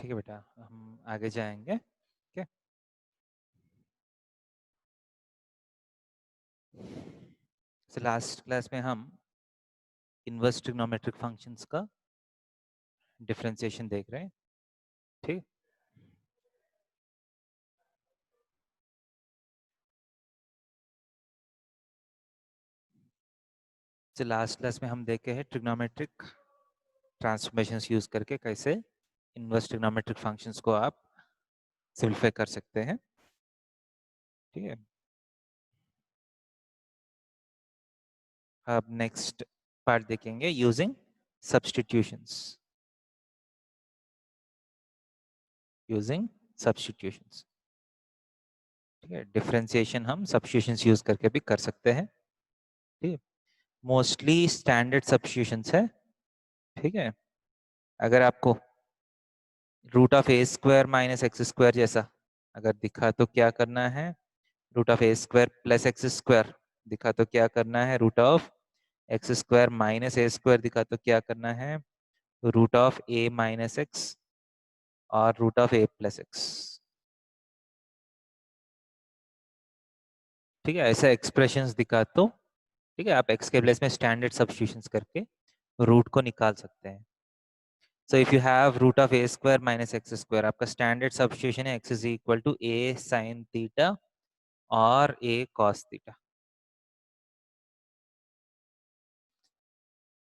ठीक है बेटा, हम आगे जाएंगे। ठीक है, लास्ट क्लास में हम इनवर्स ट्रिग्नोमेट्रिक फंक्शंस का डिफरेंशिएशन देख रहे हैं। ठीक, तो लास्ट क्लास में हम देखे हैं ट्रिग्नोमेट्रिक ट्रांसफॉर्मेशंस यूज करके कैसे इनवर्स ट्रिग्नोमेट्रिक फंक्शंस को आप सिंप्लीफाई कर सकते हैं। ठीक है, अब नेक्स्ट पार्ट देखेंगे यूजिंग सब्स्टिट्यूशंस। यूजिंग सब्स्टिट्यूशंस, ठीक है, डिफरेंशिएशन हम सब्स्टिट्यूशंस यूज करके भी कर सकते हैं। ठीक है, मोस्टली स्टैंडर्ड सब्स्टिट्यूशंस है। ठीक है, अगर आपको root of a square minus x square जैसा अगर दिखा तो क्या करना है, root of a square plus x square दिखा तो क्या करना है, root of x square minus a square दिखा तो क्या करना है, root of a minus x और root of a plus x. ठीक है, ऐसा एक्सप्रेशंस दिखा तो ठीक है, आप एक्स के प्लेस में स्टैंडर्ड सब्स्टिट्यूशंस करके रूट को निकाल सकते हैं। So if you have root of a square minus x square, आपका स्टैंडर्ड सब्स्टिट्यूशन है x is equal to a sin theta और a cos theta।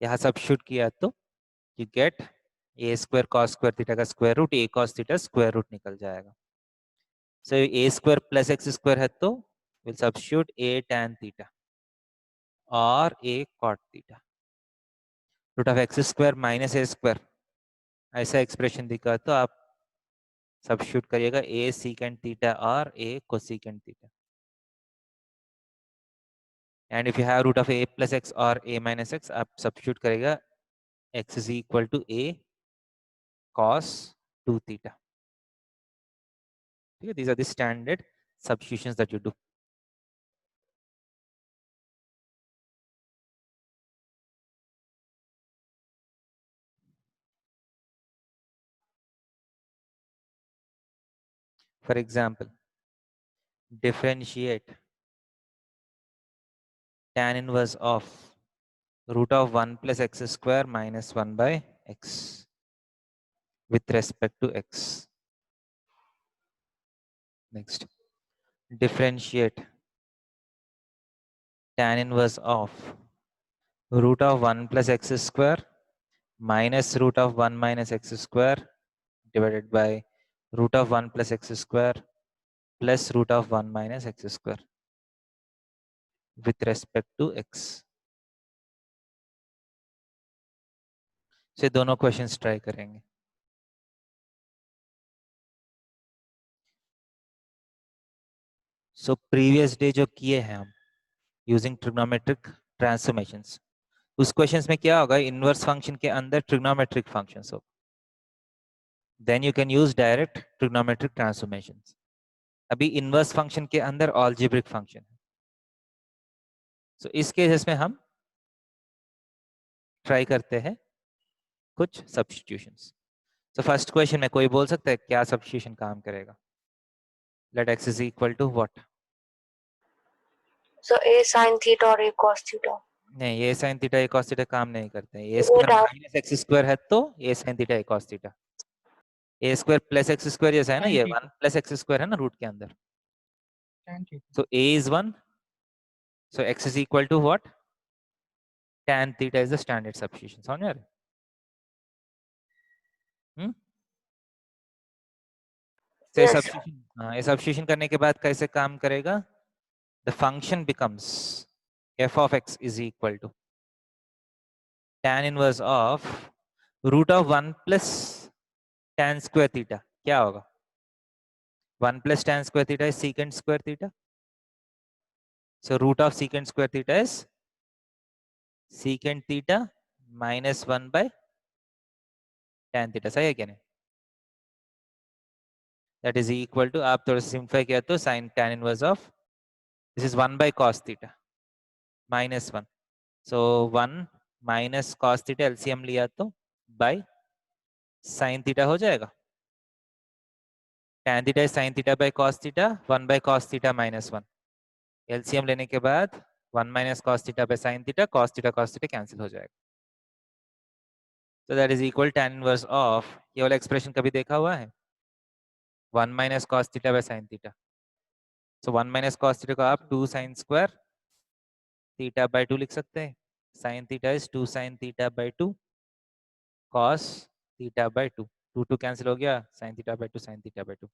यहाँ सब्स्टिट्यूट किया तो you get a square cos square theta का square root a cos theta square root निकल जाएगा। So a square plus x square है तो we'll substitute a tan theta और a cot theta। Root of x square minus a square ऐसा expression दिखा तो आप सब्स्टिट्यूट करिएगा a secant theta और a cosecant theta। And if you have root of a plus x और a minus x आप substitute करेगा x is equal to a cos 2 theta। ठीक है, these are the standard substitutions that you do। For example, differentiate tan inverse of root of 1 plus x square minus 1 by x with respect to x। Next, differentiate tan inverse of root of 1 plus x square minus root of 1 minus x square divided by root of 1 plus x square plus root of 1 minus x square with respect to x। से दोनों questions try करेंगे। So previous day जो किए हैं हम using trigonometric transformations, उस questions में क्या होगा, इनवर्स फंक्शन के अंदर ट्रिग्नोमेट्रिक फंक्शंस हो, then you can use direct trigonometric transformations. अभी इनवर्स फंक्शन के अंदर अलजेब्रिक फंक्शन है। सो इस केसेस में हम ट्राई करते हैं कुछ सब्स्टिट्यूशंस। तो फर्स्ट क्वेश्चन में कोई बोल सकता है क्या सब्स्टिट्यूशन काम करेगा? Let x is equal to what? So a sin theta और a cos theta। नहीं, ये sin theta a cos theta काम नहीं करते हैं। a square minus x square है तो a sin theta a cos theta. a square plus x square जैसा है ना, ये 1 प्लस एक्स स्क्वायर है ना रूट के अंदर। So a is 1, so x is equal to what? Tan theta is the standard substitution। समझ में आ रहा है? तो ये सब्स्टिट्यूशन, हाँ, ये सब्स्टिट्यूशन करने के बाद कैसे काम करेगा? The function becomes f of x is equal to tan inverse of root of 1 plus tan square theta। क्या होगा? 1 plus tan square theta is secant square theta। So root of secant square theta is secant theta minus 1 by tan theta। सही है क्या नहीं? That is equal to, आप थोड़ा simplify किया तो sin tan inverse of this is 1 by cos theta minus 1। So 1 minus cos theta LCM लिया तो by sin theta हो जाएगा। tan theta is sin theta by cos theta, 1 by cos theta minus 1। LCM लेने के बाद 1 minus cos theta by sin theta, cos theta cancel हो जाएगा। तो that is equal tan inverse of, ये वाला एक्सप्रेशन कभी देखा हुआ है? 1 minus cos theta by sin theta. So 1 minus cos theta को आप 2 sin स्क्वायर थीटा बाय 2 लिख सकते हैं। sin theta is 2 sin theta by 2 cos theta by 2, 2 2 cancel हो गया, sin theta by 2 sin theta by 2,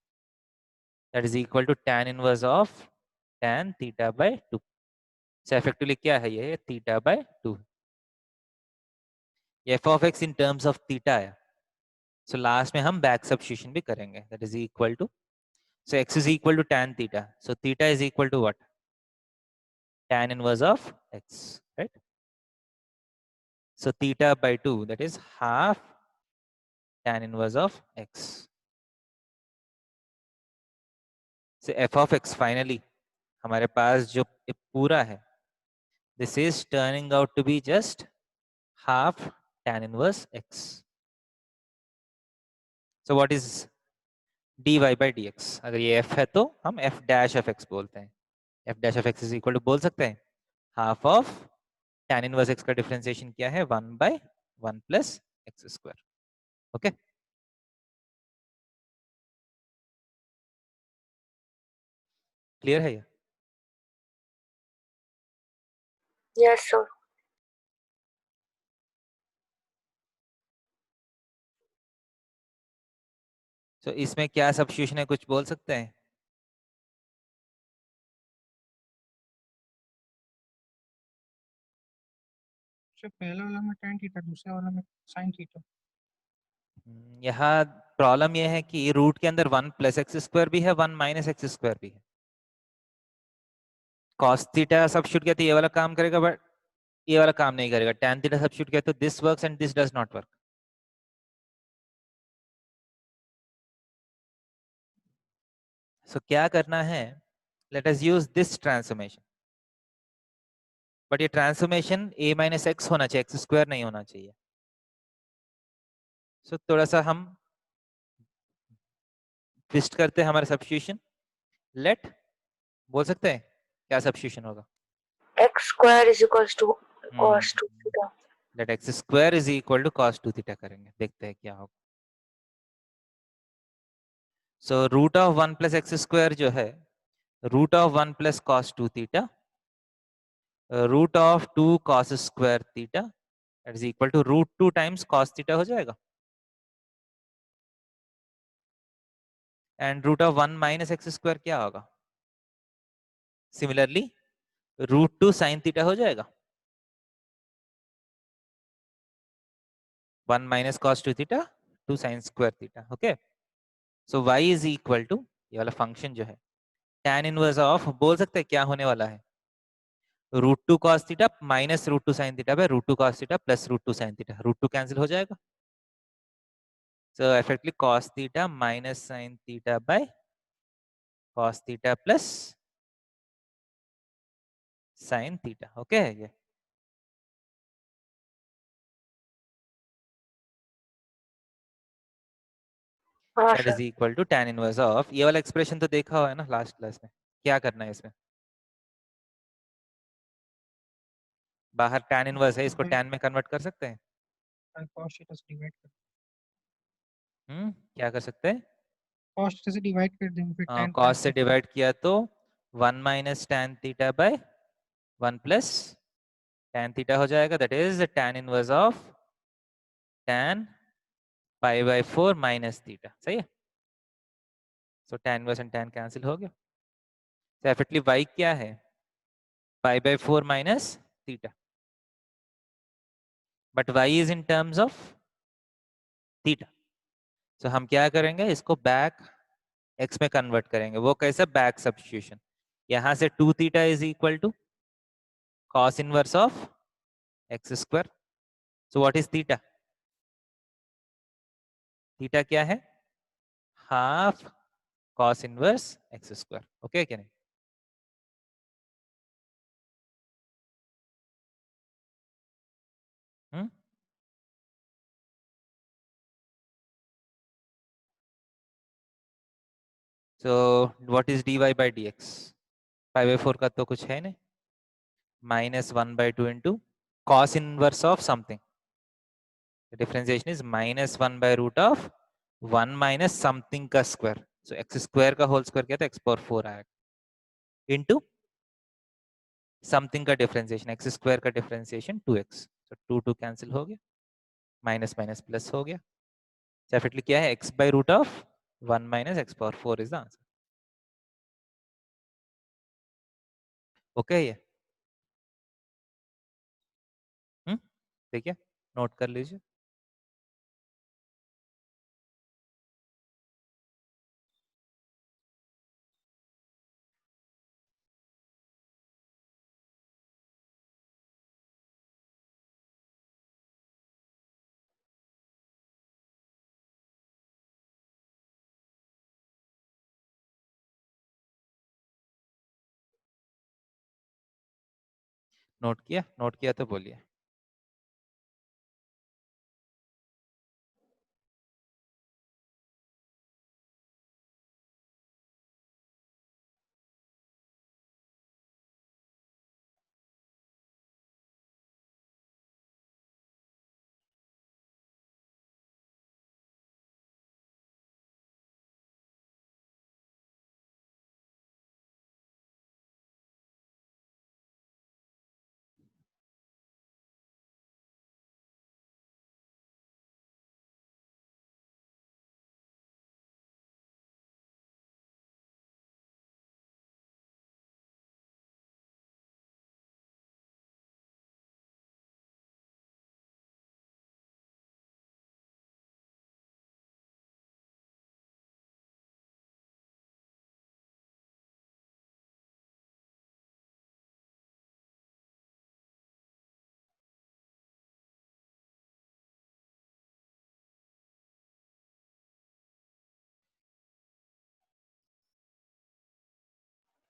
that is equal to tan inverse of tan theta by 2। So effectively क्या है ये? Theta by 2। F of x in terms of theta है। So last में हम back substitution भी करेंगे, that is equal to, so x is equal to tan theta, so theta is equal to what? Tan inverse of x, right? So theta by 2, that is half tan inverse of x. So f of x finally हमारे पास जो पूरा है, this is turning out to be just half tan inverse x. So what is dy by dx? अगर ये f है तो हम f dash of x बोलते हैं। f dash of x is equal to बोल सकते हैं half of tan inverse x का डिफरेंशिएशन क्या है? 1 by 1 plus x square. Okay, clear है ये? Yes, sir. तो इसमें क्या सब्स्टिट्यूशन है, कुछ बोल सकते हैं? पहला वाला में tan थीटा, दूसरा वाला में sin थीटा। यहाँ प्रॉब्लम ये है कि रूट के अंदर 1 प्लस एक्स स्क्वायर भी है, 1 माइनस एक्स स्क्वायर भी है। कॉस थीटा सब्स्टिट्यूट किया तो ये वाला काम करेगा, बट ये वाला काम नहीं करेगा। tan थीटा सब्स्टिट्यूट किया तो this works and this does not work. So क्या करना है? Let us use this transformation, but ये ट्रांसफॉर्मेशन a माइनस एक्स होना चाहिए, एक्स स्क्वायर नहीं होना चाहिए। सो थोड़ा सा हम ट्विस्ट करते हैं हमारा सब्स्टिट्यूशन। लेट, बोल सकते हैं क्या सब्स्टिट्यूशन होगा? X square is equals to cos 2 theta. Let x square is equal to cos 2 theta करेंगे, देखते हैं क्या होगा। So root of 1 plus x square जो है, root of 1 plus cos 2 theta, root of 2 cos square theta that is equal to root 2 times cos theta हो जाएगा, and root of 1 minus x square क्या होगा? सिमिलरली रूट 2 sin थीटा हो जाएगा, 1 minus cos 2 theta 2 sin square theta. Okay, so y is equal to, ये वाला function जो है tan इनवर्स ऑफ, बोल सकते हैं क्या होने वाला है? Root 2 cos theta minus root 2 sin theta by root 2 cos theta plus root 2 sin theta, root 2 cancel हो जाएगा। So effectively cos theta minus sin theta by cos theta plus sin theta. Okay, ये हाँ that sir. Is equal to tan inverse of, ये वाला expression तो देखा हुआ है ना लास्ट क्लास में। क्या करना है इसमें? बाहर tan इनवर्स है, इसको tan में कन्वर्ट कर सकते हैं। cos थीटा से डिवाइड कर, क्या कर सकते हैं? cos थीटा से डिवाइड कर देंगे, फिर tan cos से cos डिवाइड किया तो 1 minus tan theta by 1 plus tan theta हो जाएगा, that is tan inverse of tan pi by 4 minus theta. सही है, so tan inverse and tan cancel हो गया। तो इफेक्टिवली y क्या है? Pi by 4 minus theta, but y is in terms of theta. So हम क्या करेंगे, इसको बैक x में कन्वर्ट करेंगे। वो कैसे? Back substitution. यहां से 2 theta is equal to cos inverse of x square. So what is theta? Theta क्या है? Half cos inverse x square. Okay क्या नहीं? Hmm, so what is dy by dx? 5/4 का तो कुछ है नहीं, -1/2 into cos inverse of something. The differentiation is -1/√of 1 minus something का square. So x square का whole square क्या था, x⁴ आएगा into something का differentiation, x square का differentiation 2x. So 2 cancel हो गया, माइनस माइनस प्लस हो गया. Definitely क्या है, x/√of 1 minus x⁴ is the answer. Okay ये देखिए, नोट कर लीजिए. नोट किया तो बोलिए.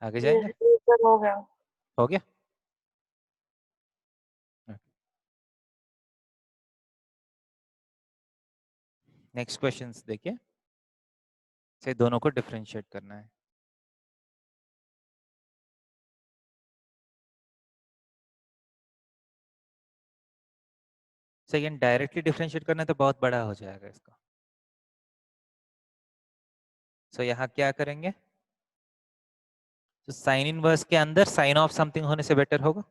आगे जाएंगे. सर हो गया. हो गया. नेक्स्ट क्वेश्चंस देखिए, से दोनों को डिफरेंशिएट करना है. सेकेंड डायरेक्टली डिफरेंशिएट करना है तो बहुत बड़ा हो जाएगा इसका. सो यहाँ क्या करेंगे, तो साइन इनवर्स के अंदर साइन ऑफ समथिंग होने से बेटर होगा,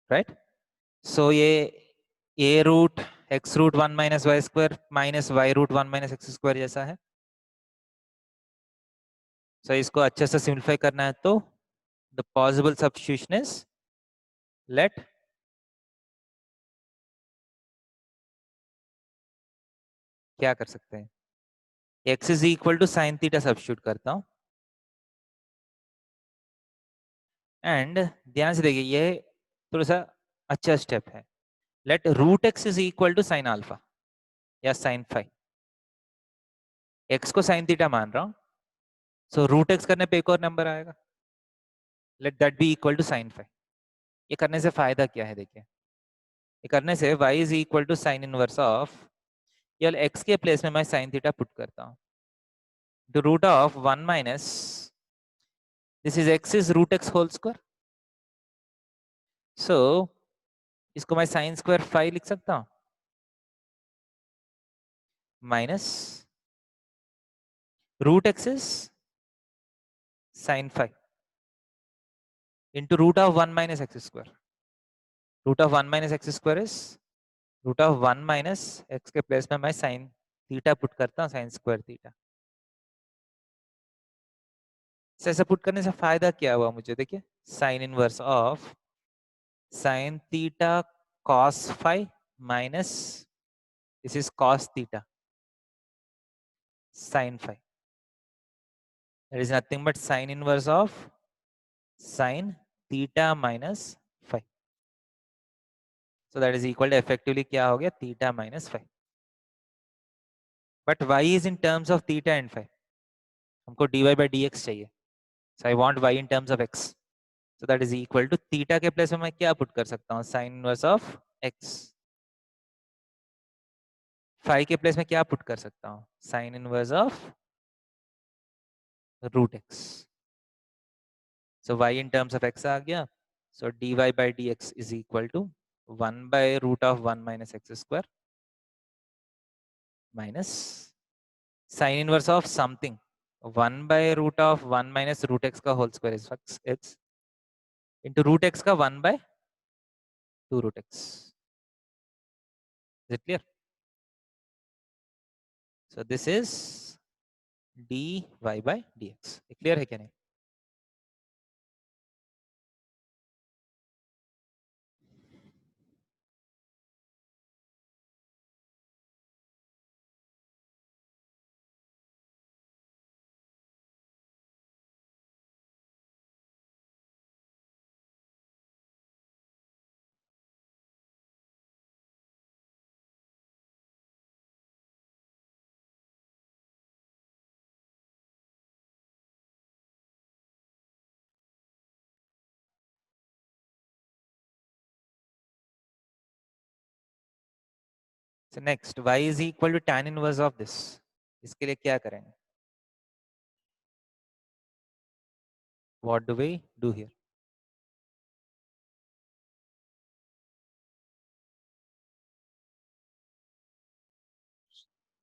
राइट. सो ये a√x√1 minus y² minus y√1 minus x² जैसा है. सो इसको अच्छे से सिंप्लीफाई करना है तो the possible substitution is let क्या कर सकते हैं, x is equal to sine theta substitute करता हूं. एंड ध्यान से देखिए, ये थोड़ा सा अच्छा स्टेप है. Let √x is equal to sine alpha या साइन फाई. x को साइन थीटा मान रहा हूं, सो √x करने पे एक और नंबर आएगा, let that be equal to sine phi. ये करने से फायदा क्या है, देखिए ये करने से y is equal to sine inverse of, या x के प्लेस में मैं साइन थीटा पुट करता हूं, तो √1 minus this is x is √x whole square. So इसको मैं साइन स्क्वायर फाई लिख सकता हूं, minus √x is sine phi into √1 minus x². √1 minus x² is √1 minus x के प्लेस में मैं साइन थीटा पुट करता हूँ, साइन स्क्वायर थीटा. ऐसा पुट करने से फायदा क्या हुआ मुझे, देखिए sine inverse of sine theta cos phi minus this is cos theta sine phi. That is nothing but sine inverse of sine theta minus phi. So that is equal to effectively क्या हो गया, theta minus phi. But y is in terms of theta and phi. हमको dy by dx चाहिए, so I want y in terms of x, so that is equal to theta के place में मैं क्या put कर सकता हूँ, sine inverse of x. Phi के प्लेस में क्या पुट कर सकता हूँ, sine inverse of root x. So y in terms of x आ गया. So dy by dx is equal to 1 by root of 1 minus x square minus sin inverse of something. 1 by root of 1 minus root x का whole square is x into root x का 1 by 2 root x. Is it clear? So this is dy by dx. Clear है क्या नहीं? So next y is equal to tan inverse of this. इसके लिए क्या करेंगे? What do we do here?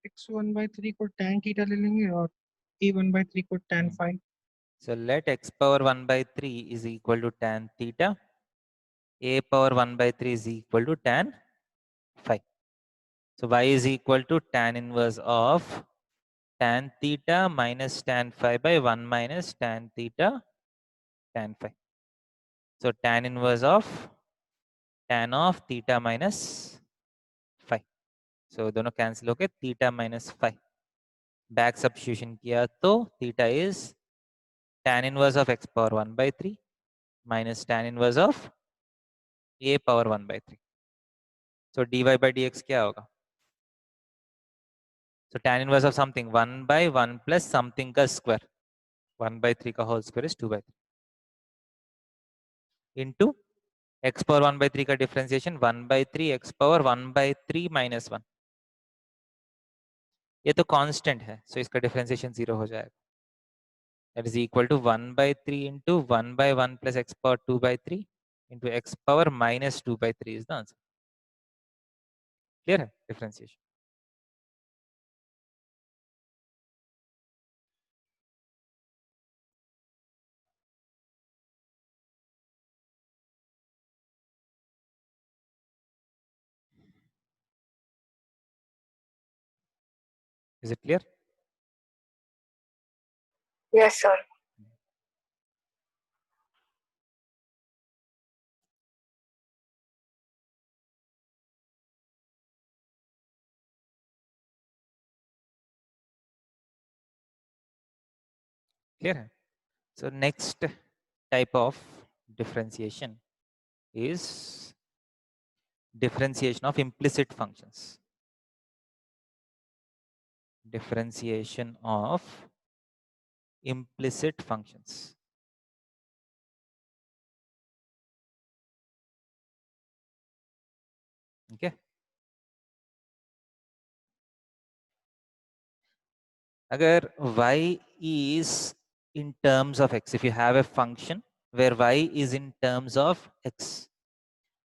x1/3 को tan theta ले लेंगे और a1/3 को tan phi. So let x power 1 by 3 is equal to tan theta. A power 1 by 3 is equal to tan phi. So y is equal to tan inverse of tan theta minus tan phi by 1 minus tan theta tan phi. So tan inverse of tan of theta minus phi. So दोनों cancel होके theta minus phi. Back substitution किया तो theta is tan inverse of x power 1 by 3 minus tan inverse of a power 1 by 3. So dy by dx क्या होगा? So tan inverse of something 1 by 1 plus something का square. 1 by 3 का whole square is 2 by 3. Into x power 1 by 3 का differentiation 1 by 3 x power 1 by 3 minus 1. ये तो constant है, so इसका differentiation 0 हो जाएगा. That is equal to 1 by 3 into 1 by 1 plus x power 2 by 3 into x power minus 2 by 3 is the answer. Clear है differentiation? Is it clear? Yes, sir. Clear है? So next type of differentiation is differentiation of implicit functions. Differentiation of implicit functions. Okay. अगर y is in terms of x, if you have a function where y is in terms of x,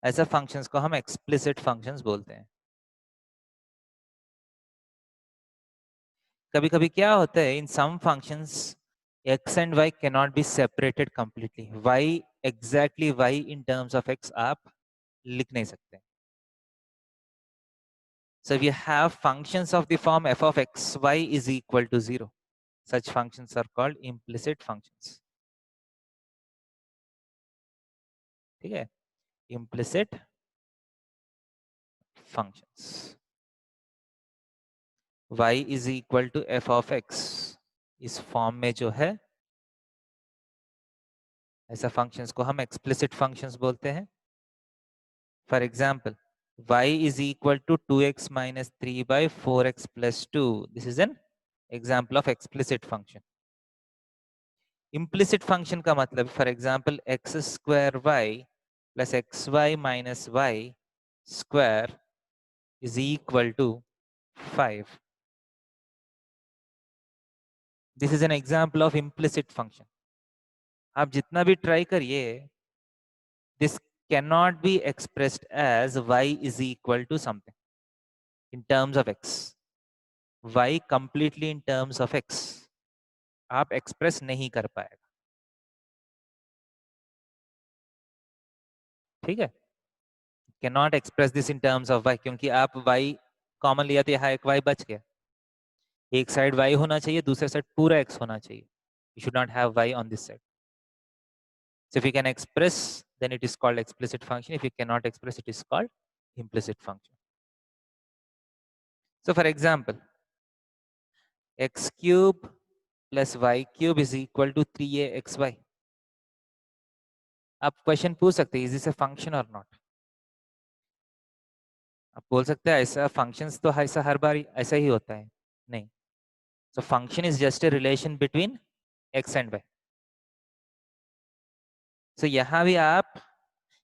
ऐसा functions को हम explicit functions बोलते हैं. कभी कभी क्या होता है, in some functions x and y cannot be separated completely. y exactly y in terms of x आप लिख नहीं सकते. So if you have functions of the form f of x y is equal to 0, such functions are called implicit functions. ठीक है? Implicit functions. y is equal to f of x इस form में जो है, ऐसा functions को हम explicit functions बोलते हैं. For example, y is equal to 2x minus 3 by 4x plus 2. This is an example of explicit function. Implicit function का मतलब, for example, x square y plus xy minus y square is equal to 5. This is an example of implicit function. आप जितना भी try करिए, this cannot be expressed as y is equal to something in terms of x. y completely in terms of x आप express नहीं कर पाएगा. ठीक है, cannot express this in terms of y, क्योंकि आप y कॉमन लिया तो यहाँ एक y बच गया. एक साइड y होना चाहिए, दूसरे साइड पूरा x होना चाहिए. You should not have y on this side. So if you can express, then it is called explicit function. If you cannot express, it is called implicit function. So for example, x cube plus y cube is equal to 3axy. आप question पूछ सकते हैं, is this a function और not. आप बोल सकते हैं ऐसा फंक्शंस तो ऐसा हर बार ऐसा ही होता है. नहीं. So function is just a relation between x and y. So यहाँ भी आप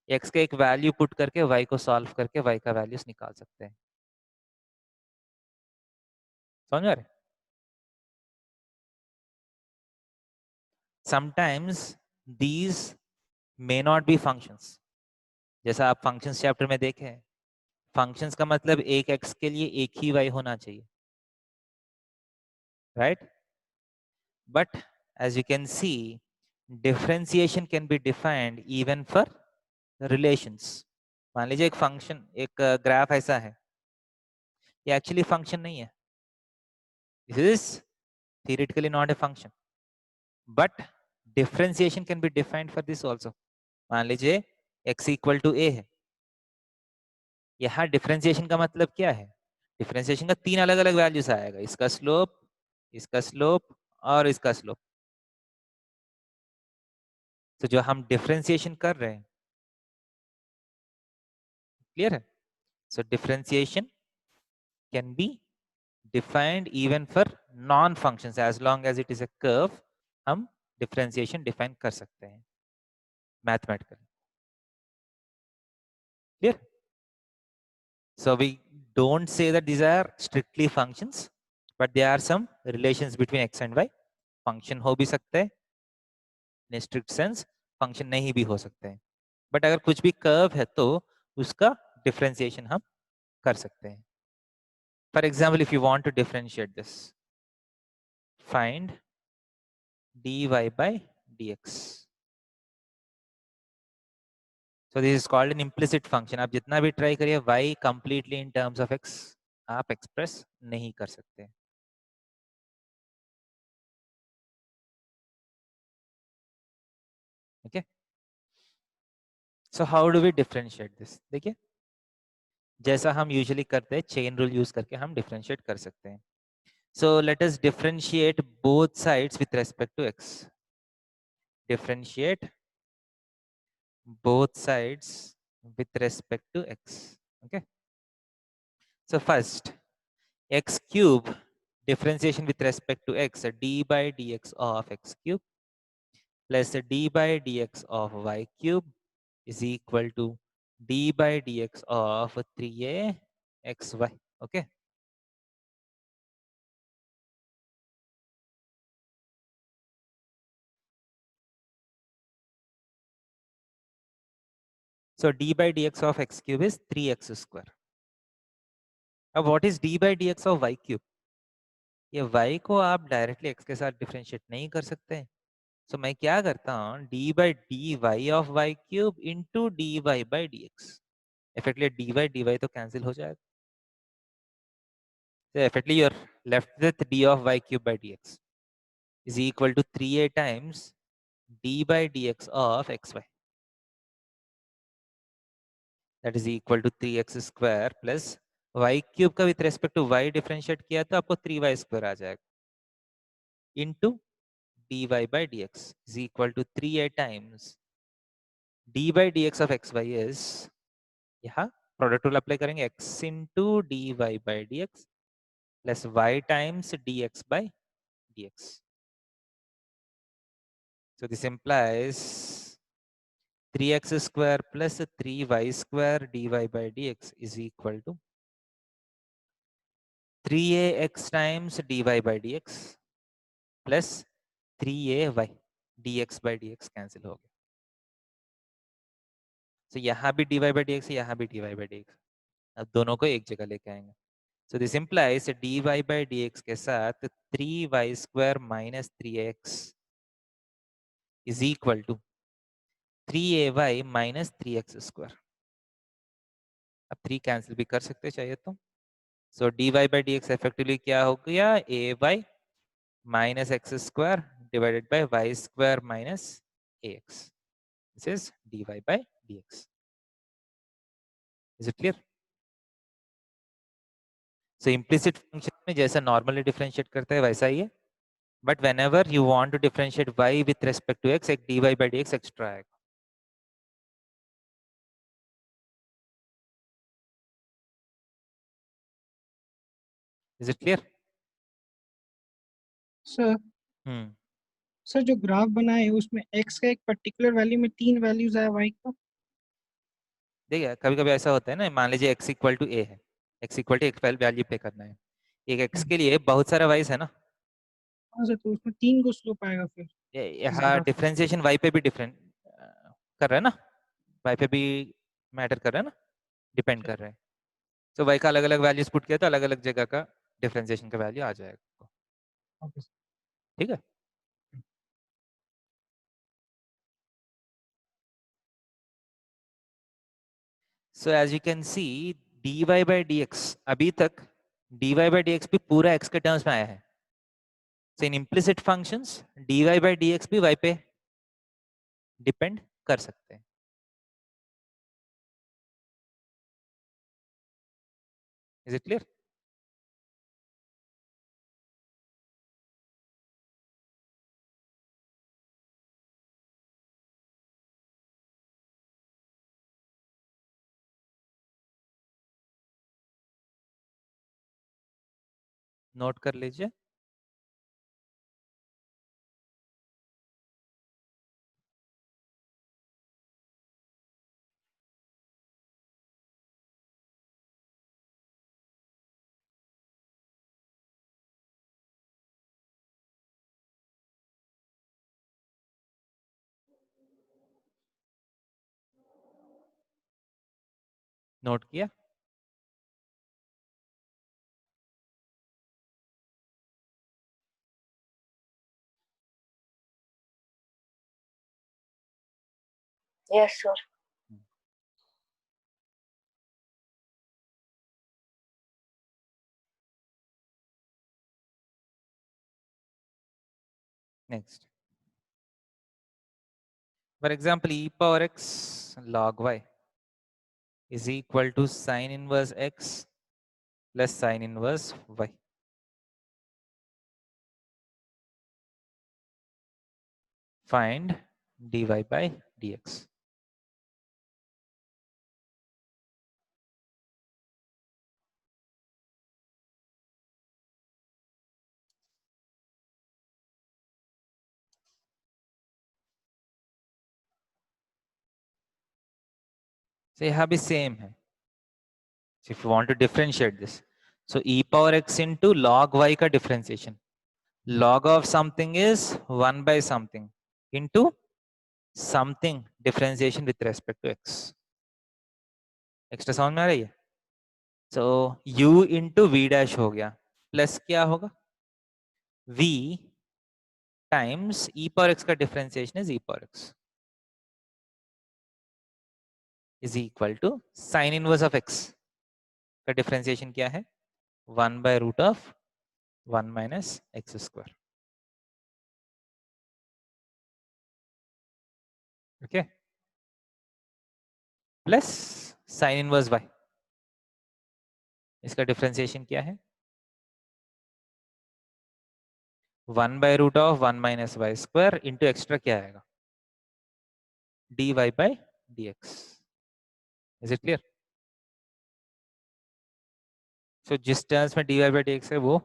x का एक वैल्यू पुट करके y को सॉल्व करके y का वैल्यूज निकाल सकते हैं. समझ आ रहे? Sometimes these may not be functions. जैसा आप फंक्शंस चैप्टर में देखे, फंक्शंस का मतलब एक x के लिए एक ही y होना चाहिए, right? But as you can see, differentiation can be defined even for relations. मान लीजिए एक फंक्शन, एक ग्राफ ऐसा है, ये एक्चुअली फंक्शन नहीं है. This is theoretically not a function, but differentiation can be defined for this also. मान लीजिए x equal to a है. यहाँ डिफरेंशिएशन का मतलब क्या है? डिफरेंशिएशन का तीन अलग अलग वैल्यूज आएगा, इसका स्लोप और इसका स्लोप. तो जो हम डिफरेंशिएशन कर रहे हैं, क्लियर है? So differentiation can be defined even for non functions, as long as it is a curve. हम डिफरेंशिएशन डिफाइन कर सकते हैं mathematically. Clear? So we don't say that these are strictly functions, but there are some relations between x and y. Function हो भी सकते हैं in a strict sense, function नहीं भी हो सकते हैं. बट अगर कुछ भी कर्व है तो उसका डिफरेंशिएशन हम कर सकते हैं. For example, if you want to differentiate this, find dy by dx. So this is called an implicit function. आप जितना भी ट्राई करिए, y completely in terms of x आप एक्सप्रेस नहीं कर सकते. Okay. So how do we differentiate this? देखिए, जैसा हम यूजुअली करते हैं, चेन रूल यूज करके हम डिफरेंशिएट कर सकते हैं. So let us differentiate both sides with respect to x. Differentiate both sides with respect to x. Okay. So first, x cube differentiation with respect to x, d by dx of x cube plus d by dx of y cube is equal to d by dx of 3a xy. Okay. So d by dx of x cube is 3x square. अब what is d by dx of y cube? ये y को आप directly x के साथ differentiate नहीं कर सकते. सो मैं क्या करता हूँ, d by dy of y cube into dy by dx. Effectively dy तो कैंसिल हो जाएगा. So effectively you're left with d of y cube by dx is equal to 3a times d by dx of xy. That is equal to 3x square plus y cube का with respect to y differentiate किया तो आपको 3y square आ जाएगा into dy by dx is equal to 3a times d by dx of xy is, यहाँ product rule apply करेंगे, x into dy by dx plus y times dx by dx. So this implies 3x square plus 3y square dy by dx is equal to 3ax times dy by dx plus 3ay dx by dx cancel हो गया। तो यहाँ भी dy by dx है, यहाँ भी dy by dx। अब दोनों को एक जगह लेके आएंगे। So this implies dy by dx के साथ 3y square minus 3x is equal to 3ay minus 3x square. अब 3 कैंसिल भी कर सकते चाहिए तो। So dy by dx effectively क्या हो गया, ay minus x square divided by y square minus ax. This is dy by dx. Is it clear? So implicit function में जैसा normally differentiate करते हैं वैसा ही है, but whenever you want to differentiate y with respect to x, एक dy by dx extra आएगा। Is it clear? Sir sir जो graph बना है उसमें x का एक पर्टिकुलर वैल्यू में 3 वैल्यूज आया y का। देखिए कभी कभी ऐसा होता है ना, मान लीजिए x इक्वल टू a है, x इक्वल टू एक वैल्यू पे करना है, एक x के लिए बहुत सारा वाइज है ना। हाँ सर, तो उसमें 3 को स्लोप आएगा फिर इस हाँ, ग्राफ। डिफरेंशिएशन y पे भी डिफरेंट कर रहा है ना, y पे भी मैटर कर रहा है ना, डिपेंड कर रहा है। तो y का अलग अलग वैल्यूज पुट किया तो अलग अलग जगह का डिफरेंशिएशन का वैल्यू आ जाएगा। Okay sir. ठीक है। So as you can see dy by dx अभी तक dy by dx भी पूरा x के टर्म्स में आया है। So in implicit functions dy by dx भी y पे डिपेंड कर सकते हैं। Is it clear? नोट कर लीजिए। नोट किया? Yes, sir. Next for example e power x log y is equal to sin inverse x plus sin inverse y. Find dy by dx. So यहाँ भी same है। So if you want to differentiate this, so e power x into log y का differentiation, log of something is 1 by something into something differentiation with respect to x. Extra समझ में आ रही है? So u into v dash हो गया, plus क्या होगा v times e power x का differentiation is e power x is equal to sin inverse of x का differentiation क्या है 1 by root of 1 minus x square. Okay, plus sine inverse y, इसका differentiation क्या है 1 by root of 1 minus y square into extra क्या आएगा dy by dx. Is it clear? So जिस terms में dy by dx है वो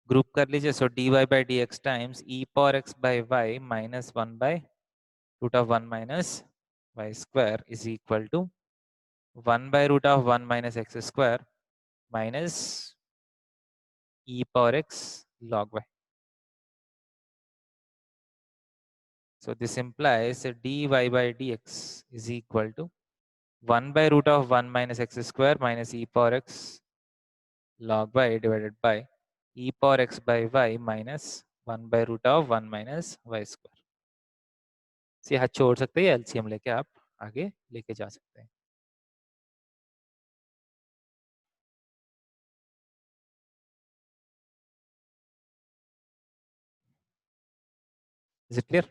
group कर लीजिए। सो dy by dx times e power x by y minus 1 by root of 1 minus y square is equal to 1 by root of 1 minus x square minus e power x log y. So this implies that dy by dx is equal to 1 by root of 1 minus x square minus e power x log y divided by e power x by y minus 1 by root of 1 minus y square. So यहाँ छोड़ सकते हैं, LCM लेके आप आगे लेके जा सकते हैं. Is it clear?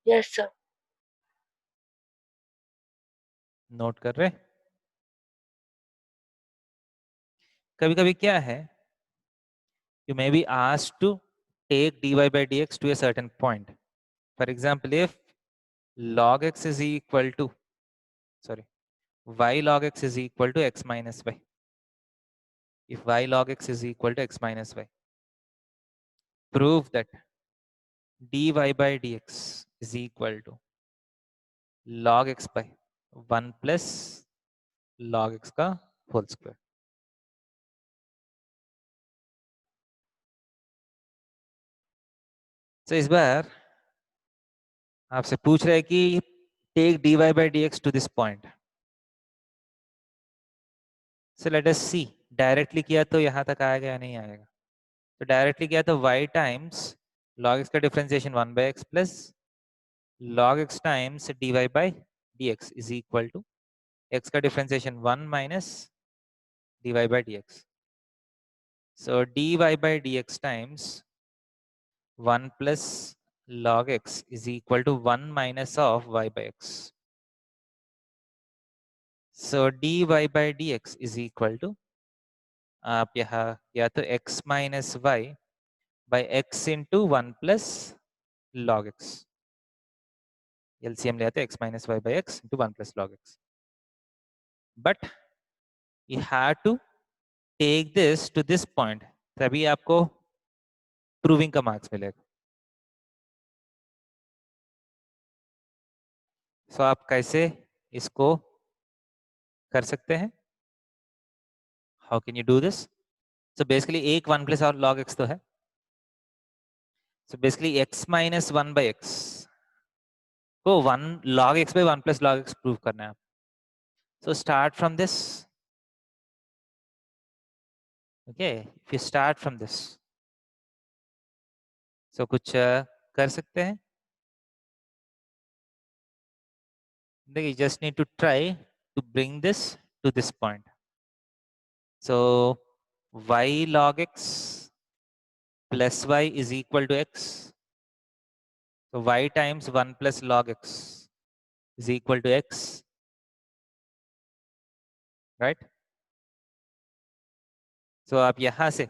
Yes, sir. Note कर रहे? कभी कभी क्या है, you may be asked to take dy by dx to a certain point. For example, if log x is equal to, sorry, y log x is equal to x minus y. If y log x is equal to x minus y, prove that dy by dx is equal to log x by 1 plus log x का whole square. So इस बार आपसे पूछ रहे हैं कि take dy by dx to this point. So let us see. Directly किया तो यहाँ तक आएगा या नहीं आएगा. तो डायरेक्टली किया तो y टाइम्स log x का differentiation 1 by x plus log x times dy by dx is equal to x का differentiation 1 minus dy by dx. So dy by dx times 1 plus log x is equal to 1 minus of y by x. So dy by dx is equal to, आप यहाँ या तो x minus y by x into 1 plus log x. LCM ले आते x minus y by x into 1 plus log x. But you have to take this to this point, तभी आपको proving का marks मिलेगा. So आप कैसे इसको कर सकते हैं? How can you do this? So basically एक 1 plus और log x तो है. So basically x minus 1 by x को 1 log x by 1 plus log x prove करना है. So start from this. Okay, if you start from this, so कुछ कर सकते हैं. You just need to try to bring this to this point. So y log x plus y is equal to x. So y times 1 plus log x is equal to x, right? So आप यहाँ से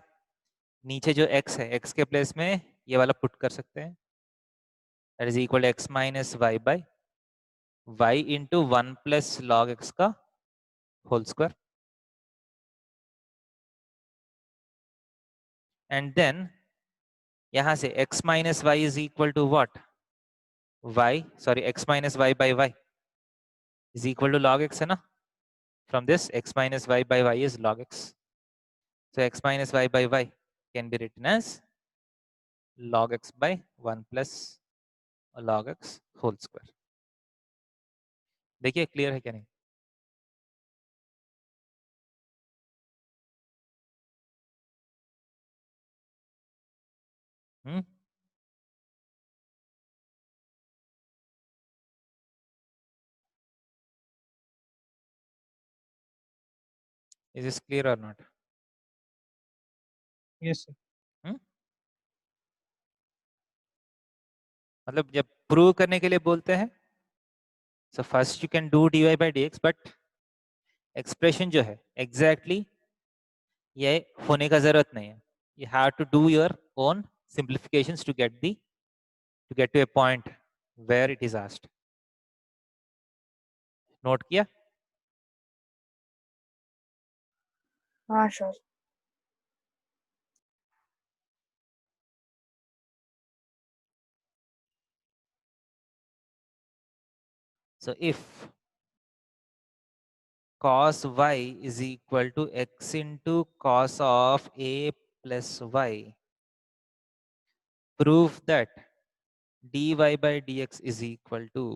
नीचे जो x है, x के place में ये वाला पुट कर सकते हैं. That is equal to x minus y by y into 1 plus log x का whole square. And then यहाँ से x minus y is equal to what? X minus y by y is equal to log x है ना? From this x minus y by y is log x. So x minus y by y can be written as log x by 1 plus log x whole square. देखिए clear है क्या नहीं? Is this clear or not? Yes, sir. मतलब जब prove करने के लिए बोलते हैं, so first you can do dy by dx, but expression जो है एग्जैक्टली ये होने का जरूरत नहीं है. You have to do your own simplifications to get to a point where it is asked. Note किया? हाँ sir. So if cos y is equal to x into cos of a plus y. Prove that dy by dx is equal to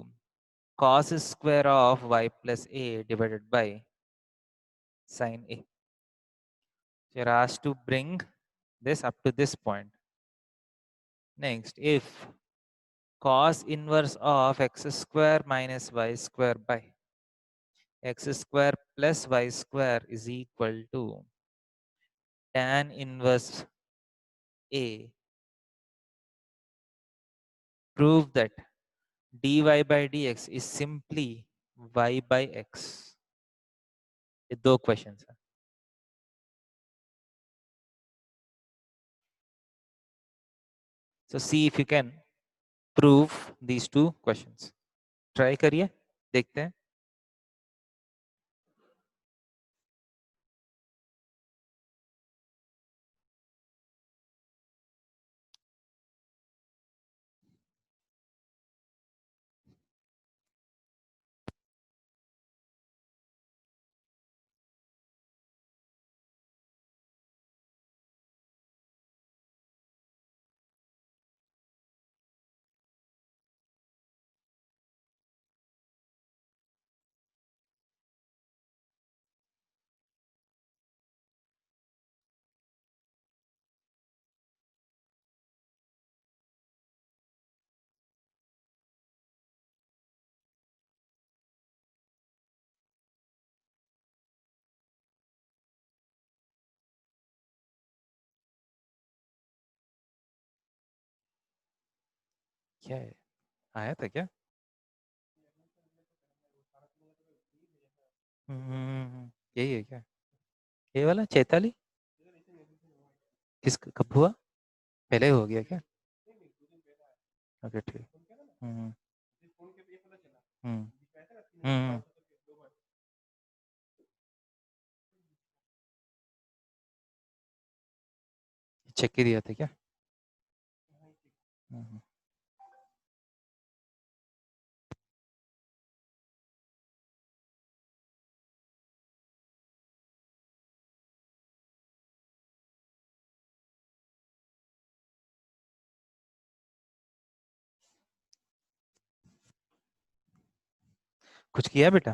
cos square of y plus a divided by sin a. So you're asked to bring this up to this point. Next, if cos inverse of x square minus y square by x square plus y square is equal to tan inverse a, prove that dy by dx is simply y by x. ये दो questions हैं. So see if you can prove these two questions. Try करिए, देखते हैं. क्या है? आया था क्या? यही है क्या? ये वाला चैताली किस कब हुआ? पहले हो गया क्या? ओके ठीक. हम्म हम्म हम्म चेक ही दिया था क्या? हम्म. कुछ किया बेटा?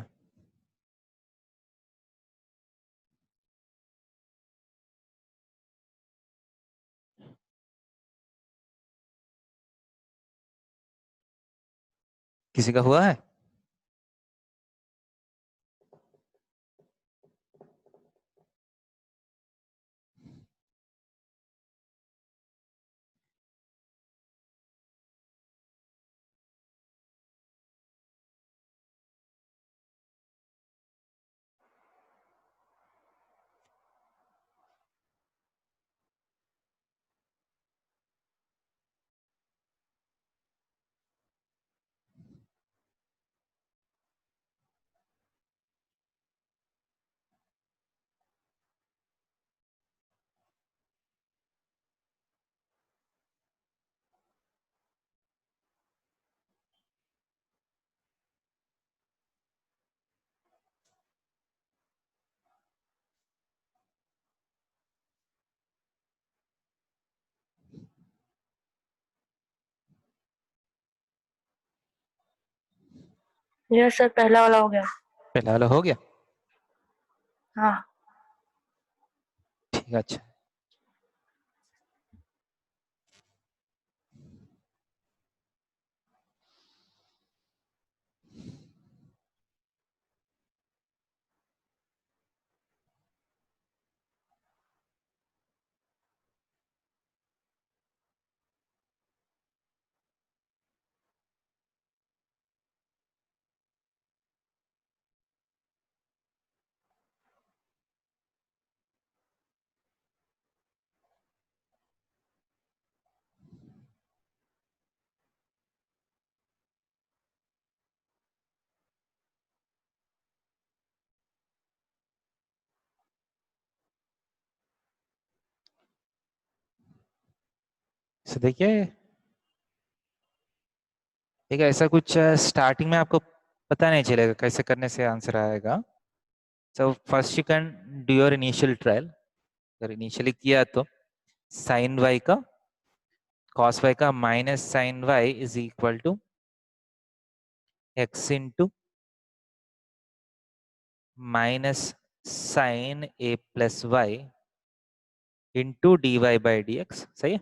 किसी का हुआ है? यस सर, पहला वाला हो गया. पहला वाला हो गया? हाँ. ठीक है. अच्छा. So देखिए, ठीक है, ऐसा कुछ स्टार्टिंग में आपको पता नहीं चलेगा कैसे करने से आंसर आएगा. So first you can do your initial trial. अगर इनिशियली किया तो sin y का cos y का minus sin y is equal to x into minus sin a plus y into dy by d x, सही है,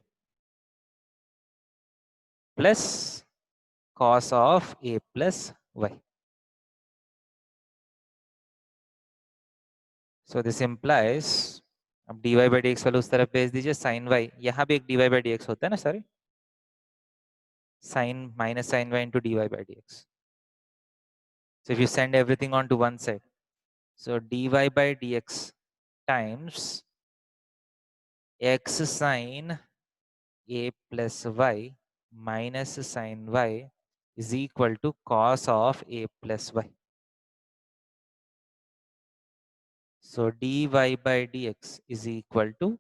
plus cos of a plus y. So this implies, अब dy by d x वाले उस तरफ भेज दीजिए, sin y, यहाँ भी एक dy बाई डी एक्स होता है ना, sorry, sin minus sin y into dy by dx. So if you send everything on to one side, so dy by dx times x sin a plus y minus sin y is equal to cos of a plus y. So dy by dx is equal to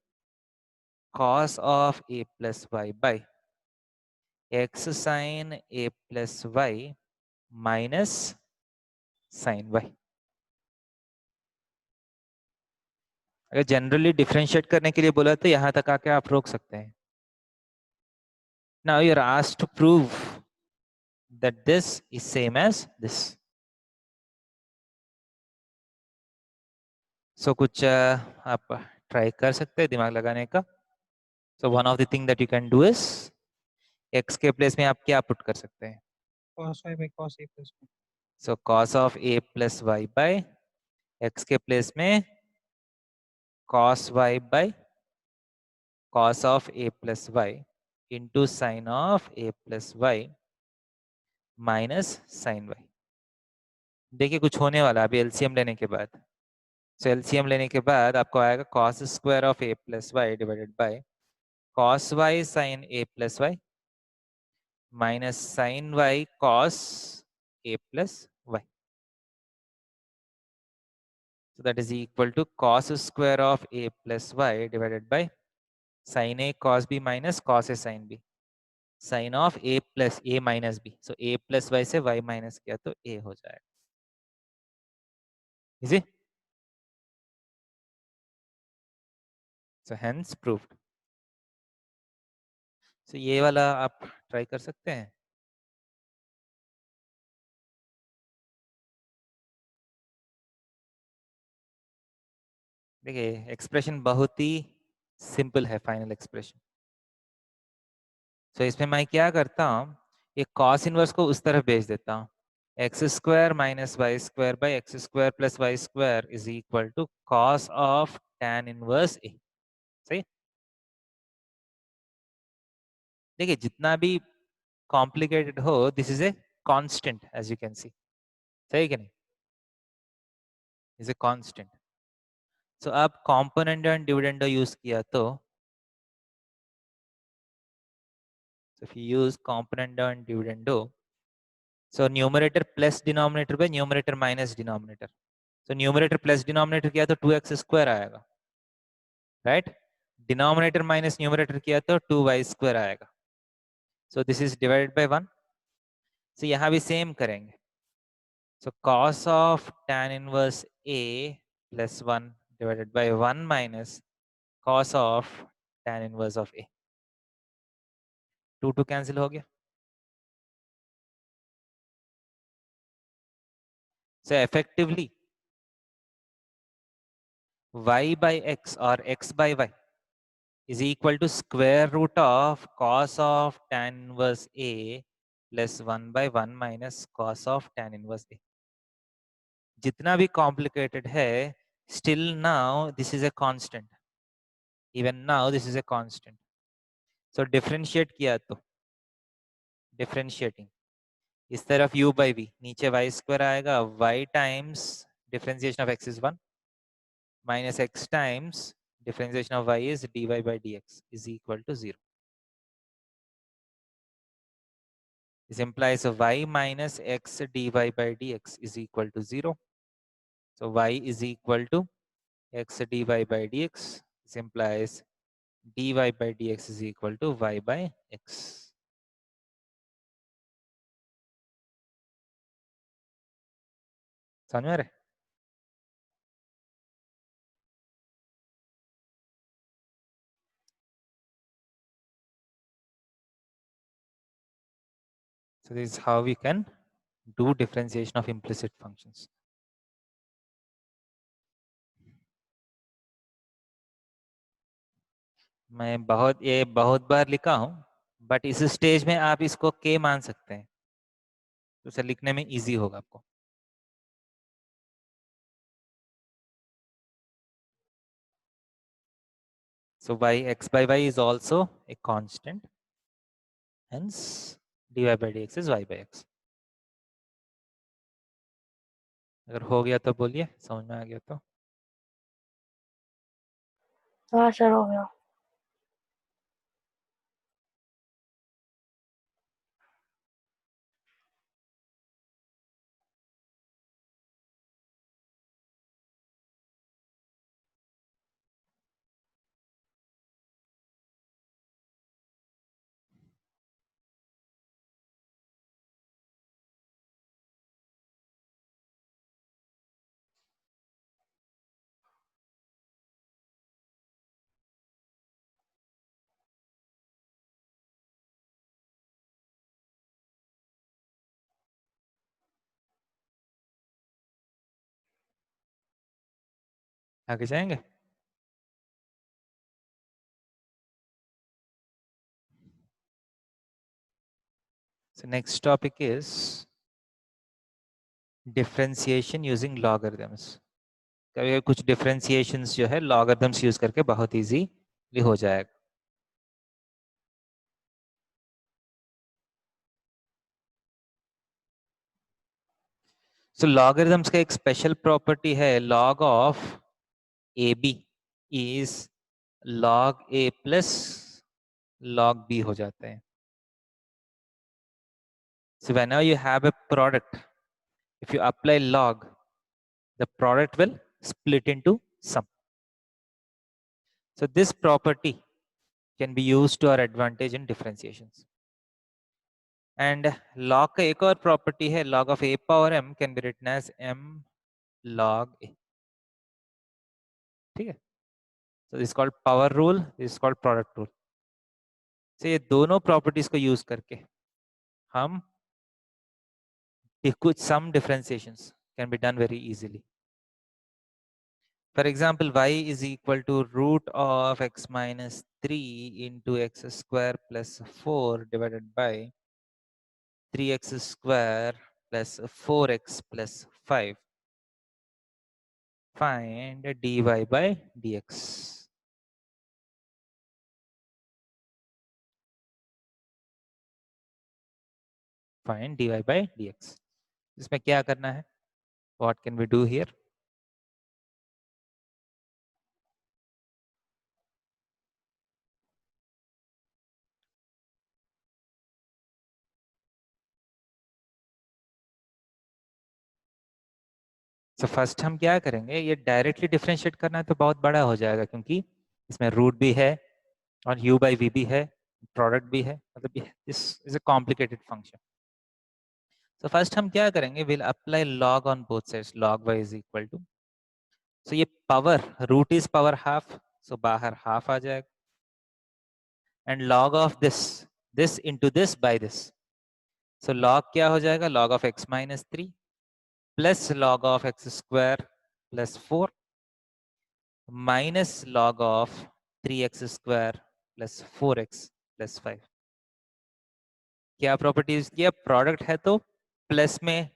cos of a plus y by x sin a plus y minus sin y. अगर generally differentiate करने के लिए बोला तो यहां तक आके आप रोक सकते हैं. Now you're asked to prove that this is same as this. So कुछ आप ट्राई कर सकते हैं दिमाग लगाने का. So one of the thing that you can do is x के प्लेस में आप क्या पुट कर सकते हैं? cos y by cos a plus b. So cos of a plus y by x के प्लेस में cos y by cos of a plus y into sin of a plus y minus sin y. देखिए कुछ होने वाला अभी LCM लेने के बाद. सो एलसीएम लेने के बाद आपको आएगा cos square of a plus y divided by cos y sin a plus y minus sin y cos a plus y. So that is equal to cos square of a plus y divided by sin a cos b minus cos a sin b sin of a plus a minus b. So a plus y से y minus किया तो a हो जाएगा. Easy? So hence proved. So ये वाला आप try कर सकते हैं. देखिए एक्सप्रेशन बहुत ही सिंपल है, फाइनल एक्सप्रेशन. तो इसमें मैं क्या करता हूँ, एक कॉस इनवर्स को उस तरफ भेज देता हूँ. X square minus y square by x square plus y square is equal to cos of tan inverse a. सही. देखिए जितना भी कॉम्प्लिकेटेड हो, this is a constant as you can see. सही कि नहीं? Is a constant. सो अब component and dividend use किया तो if you use component and dividendo, so numerator plus denominator by numerator minus denominator. So numerator plus denominator किया तो 2x square आएगा, right? Denominator minus numerator किया तो 2y square आएगा. So this is divided by 1. So यहाँ भी same करेंगे. So cos of tan inverse a plus 1 divided by 1 minus cos of tan inverse of a. 2 cancel हो गया. So effectively y by x or x by y is equal to square root of cos of tan inverse a plus 1 by 1 minus cos of tan inverse a. जितना भी complicated है, still now this is a constant. Even now this is a constant. So differentiate किया तो differentiating इस तरफ u by v, नीचे y square आएगा, y times differentiation of x is 1 minus x times differentiation of y is dy by dx is equal to 0. This implies y minus x dy by dx is equal to 0. So y is equal to x dy by dx. This implies dy by dx is equal to y by x. समझ में आ रहा है? So this is how we can do differentiation of implicit functions. मैं बहुत बार लिखा हूं, but इस stage में आप इसको k मान सकते हैं, तो उसे लिखने में इजी होगा आपको. So x by y is also a constant, hence dy by dx is y by x. अगर हो गया तो बोलिए, समझ में आ गया तो. हाँ सर हो गया. आगे जाएंगे. So next topic is differentiation using logarithms. कभी कुछ differentiations जो है logarithms use करके बहुत easy हो जाएगा. So logarithms का एक special property है, log of AB is log A plus log B हो जाते हैं. So whenever you have a product, if you apply log, the product will split into sum. So this property can be used to our advantage in differentiations. And log का एक और property है, log of a power m can be written as m log a. ठीक है? So this is called power rule, this is called product rule. So ये दोनों properties को use करके हम कुछ some differentiations can be done very easily. For example, y is equal to root of x minus 3 into x square plus 4 divided by 3x square plus 4x plus 5. Find dy by dx. Find dy by dx. इसमें क्या करना है? What can we do here? तो first हम क्या करेंगे, ये directly differentiate करना है तो बहुत बड़ा हो जाएगा, क्योंकि इसमें रूट भी है और u by v भी है, प्रोडक्ट भी है, मतलब this is a complicated function. तो फर्स्ट हम क्या करेंगे, will apply log on both sides. Log y is equal to, so ये power root is power half, so बाहर हाफ आ जाएगा, and log of this into this by this. So log क्या हो जाएगा, log of x minus 3 plus log of x square plus 4 minus log of 3x square plus 4x plus 5. क्या property use किया, product है तो plus में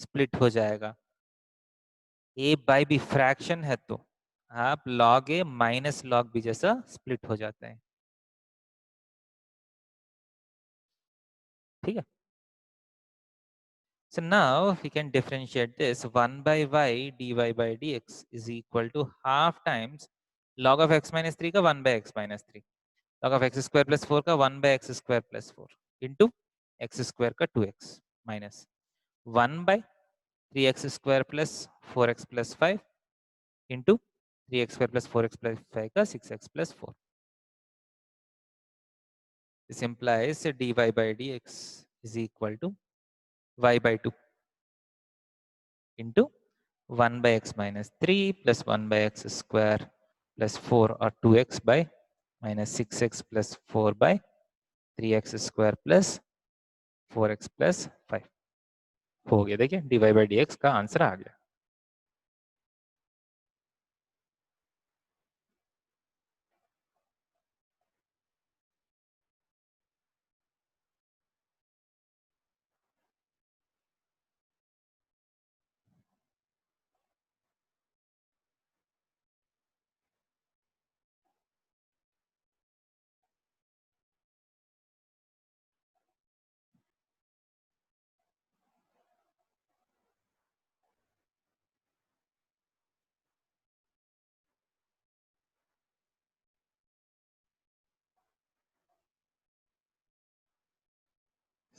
split हो जाएगा, a बाई बी फ्रैक्शन है तो आप log a minus log b जैसा स्प्लिट हो जाते हैं. ठीक है. So now we can differentiate this. 1 by y dy by dx is equal to half times log of x minus 3 का 1 by x minus 3, log of x square plus 4 का 1 by x square plus 4 into x square का 2x minus 1 by 3x square plus 4x plus 5 into 3x square plus 4x plus 5 का 6x plus 4. This implies dy by dx is equal to y by 2 into 1 by x minus 3 plus 1 by x square plus 4 or 2x by minus 6x plus 4 by 3x square plus 4x plus 5 हो गया। देखिए dy by dx का answer आ गया।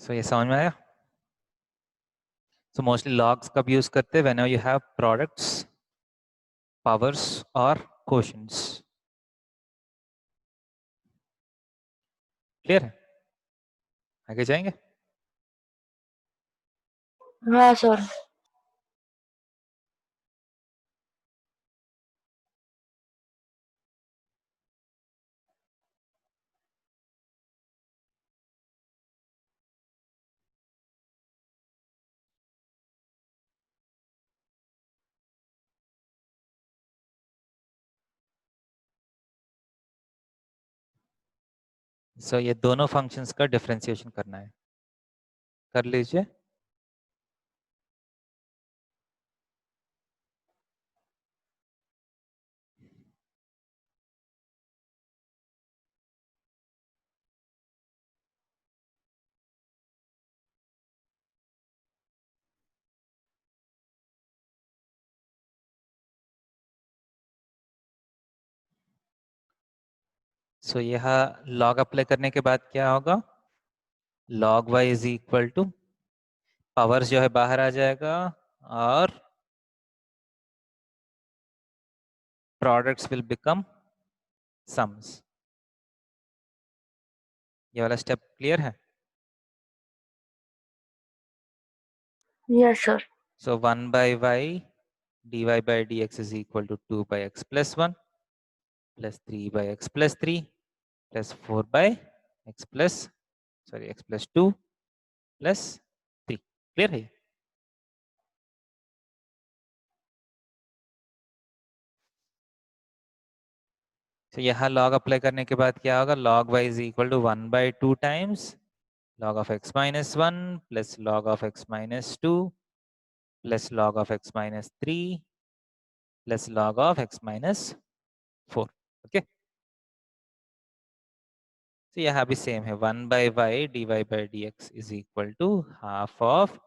सो ये समझ में आया। So mostly logs कब यूज करते हैं? Whenever you have products, powers और क्वोशंट्स। क्लियर है? आगे जाएंगे। हाँ सर। सो ये दोनों फंक्शंस का डिफरेंशिएशन करना है, कर लीजिए। सो यह लॉग अप्लाई करने के बाद क्या होगा? log y is equal two powers जो है बाहर आ जाएगा और प्रोडक्ट्स विल बिकम सम्स। ये वाला स्टेप क्लियर है? Yes sir. So 1 by y dy by dx is equal to 2 by x plus 1 plus 3 by x plus 3 plus 4 by x plus x plus 2 plus 3। Clear है? तो यहाँ log apply करने के बाद क्या होगा? log y is equal to 1 by 2 times log of x minus 1 plus log of x minus 2 plus log of x minus 3 plus log of x minus 4। Okay, तो यहाँ भी सेम है। 1 by y dy by dx is equal to half of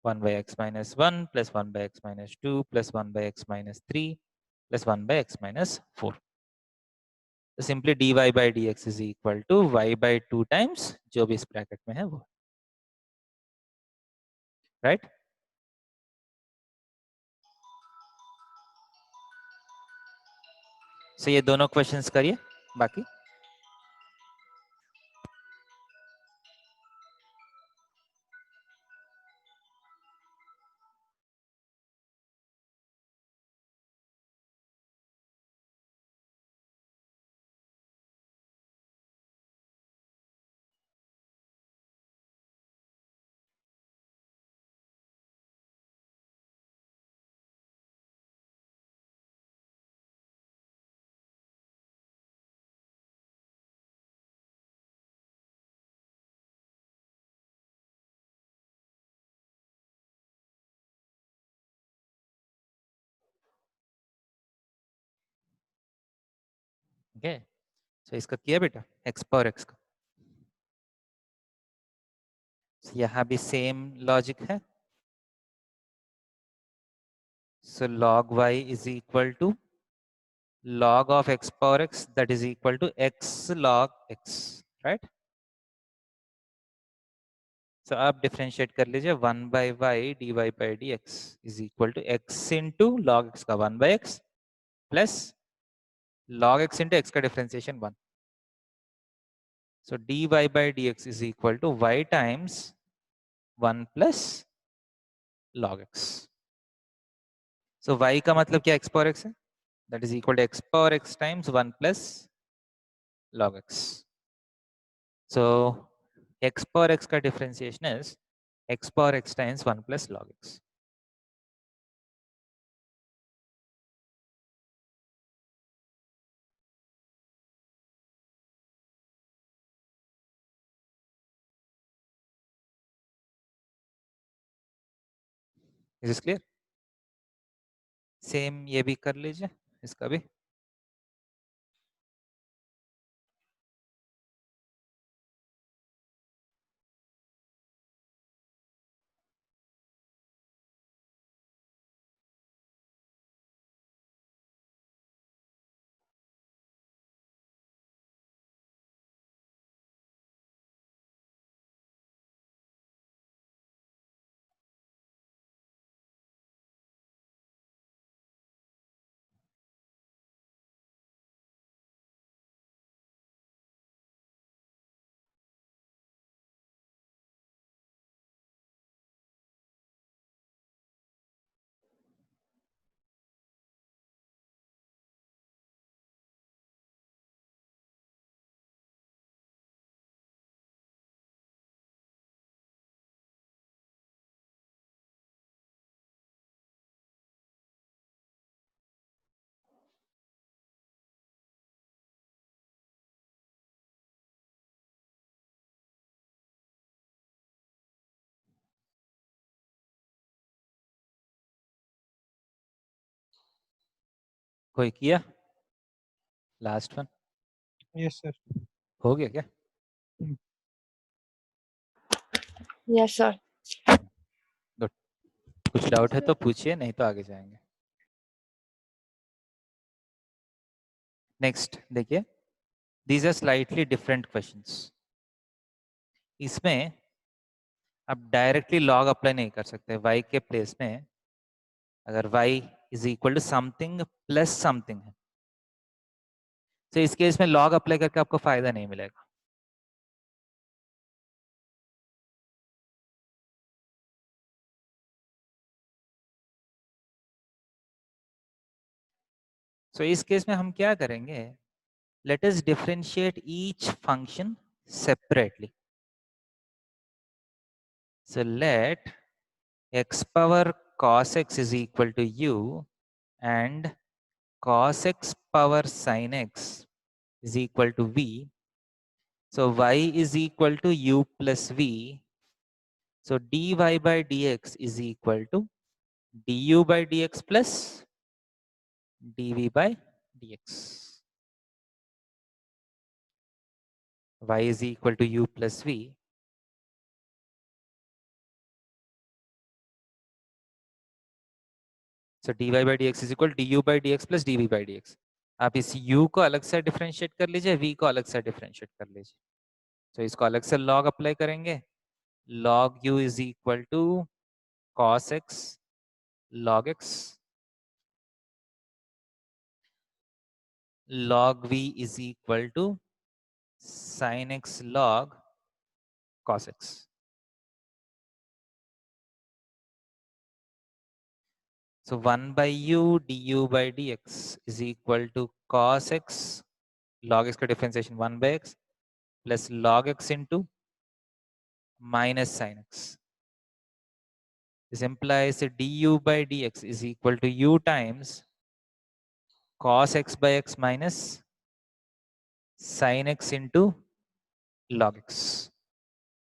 1 by x minus 1 plus 1 by x minus 2 plus 1 by x minus 3 plus 1 by x minus 4। तो simply dy by dx is equal to y by 2 times जो भी इस bracket में है वो, right? सो ये दोनों questions करिए बाकी। ओके, सो इसका किया बेटा x पावर x का। So, यहाँ भी सेम लॉजिक है। So log y is equal to log of x power x that is equal to x log x, right? So आप डिफरेंशिएट कर लीजिए। 1 by y dy by dx is equal to x into log x का 1 by x plus log x into x का differentiation 1। So dy by dx is equal to y times 1 plus log x। So y का मतलब क्या? x power x है, that is equal to x power x times 1 plus log x. So x power x का differentiation is x power x times 1 plus log x. Is this clear? Same ये भी कर लीजिए, इसका भी. कोई किया लास्ट वन? Yes sir. हो गया क्या? Yes, sir. गुड. कुछ डाउट है तो पूछिए, नहीं तो आगे जाएंगे. नेक्स्ट देखिए, these are slightly different questions. इसमें आप डायरेक्टली लॉग अप्लाई नहीं कर सकते. y के प्लेस में अगर y is equal to something plus something है, तो इस केस में लॉग अप्लाई करके आपको फायदा नहीं मिलेगा. सो इस केस में हम क्या करेंगे, let us differentiate each function separately. So let x power cos x is equal to u and cos x power sin x is equal to v. So y is equal to u plus v. So dy by dx is equal to du by dx plus dv by dx. Y is equal to u plus v. So dy by dx is equal to du by dx plus dv by dx. आप इस u को अलग से differentiate कर लीजिए, v को अलग से डिफरेंशिएट कर लीजिए. तो इसको अलग से log अप्लाई करेंगे. log u is equal to cos x log x. log v is equal to sin x log cos x. So 1 by u du by dx is equal to cos x log x का differentiation 1 by x plus log x into minus sin x. This implies that du by dx is equal to u times cos x by x minus sin x into log x.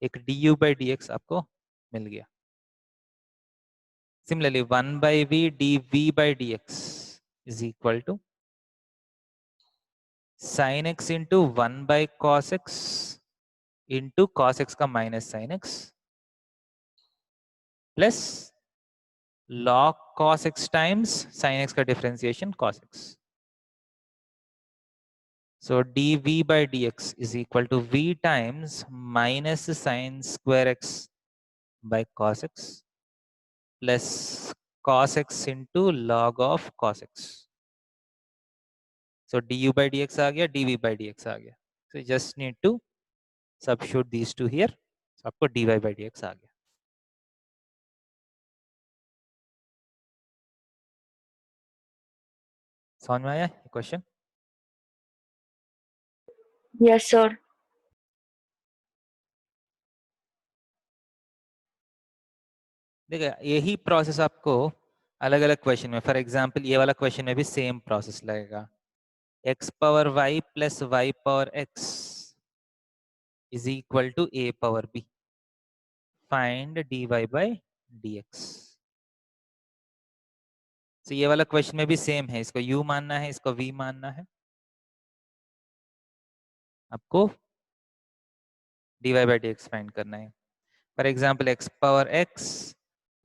एक du by dx आपको मिल गया. Similarly, 1 by v dv by dx is equal to sin x into 1 by cos x into cos x का minus sin x plus log cos x times sin x का differentiation cos x. So dv by dx is equal to v times minus sin square x by cos x plus cos x into log of cos x. So du by dx आ गया, dv by dx आ गया. So you just need to substitute these two here. So आपको dy by dx आ गया. समझ में आया question? Yes, sir. देखिए यही process आपको अलग अलग क्वेश्चन में, फॉर एग्जांपल ये वाला क्वेश्चन में भी सेम प्रोसेस लगेगा। x power y plus y power x is equal to a power b, find dy by dx। तो ये वाला क्वेश्चन में भी सेम है, इसको u मानना है, इसको v मानना है, आपको dy बाई dx फाइंड करना है। For example x power x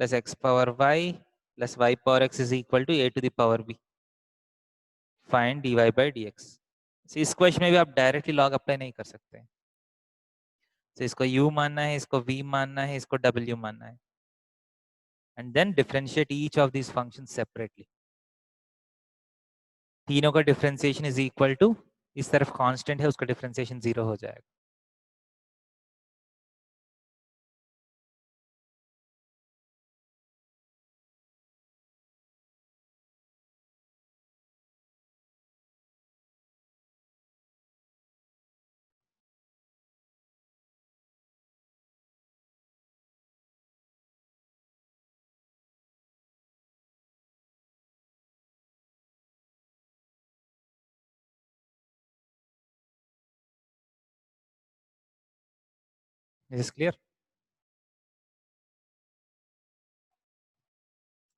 plus x power y plus y power x is equal to a to the power b, find dy by dx। इस question में भी आप directly log apply नहीं कर सकते, तो इसको u मानना है, इसको v मानना है, इसको w मानना है, and then differentiate each of this function separately. तीनों का डिफरेंशिएशन इज इक्वल टू, इस तरफ कांस्टेंट है उसका डिफरेंशिएशन 0 हो जाएगा। Is clear?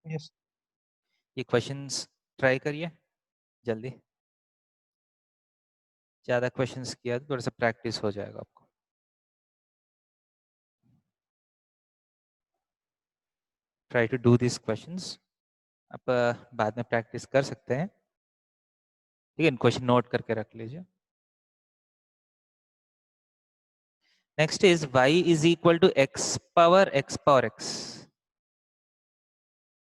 यस। ये क्वेश्चंस ट्राई करिए जल्दी, ज्यादा क्वेश्चंस किया तो थोड़ा सा प्रैक्टिस हो जाएगा आपको। Try to do this questions, आप बाद में प्रैक्टिस कर सकते हैं, ठीक है? क्वेश्चन नोट करके रख लीजिए। Next is y is equal to x power x power x,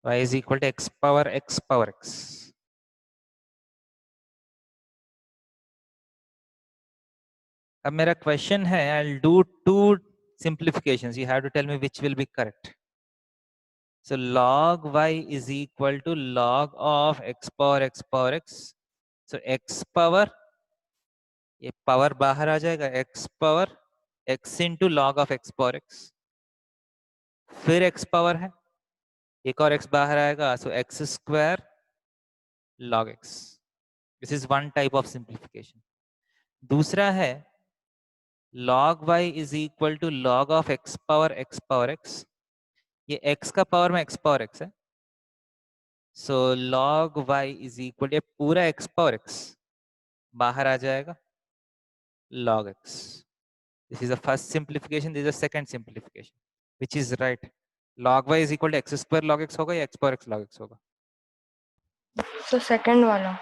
y is equal to x power x power x। अब मेरा क्वेश्चन है, I will do two simplifications, you have to tell me which will be correct. So log y is equal to log of x power x, so x power, ये power बाहर आ जाएगा, x power x into log of x power x, फिर x power है, एक और x बाहर आएगा, so x square log x। This is one type of simplification. दूसरा है log y is equal to log of x power x, ये x का पावर में x पावर x है, so log y is equal, ये पूरा x power x बाहर आ जाएगा, log x। This is the first simplification, this is the second simplification, which is right? log y is equal to x square log x होगा या x power x log x होगा? So second वाला.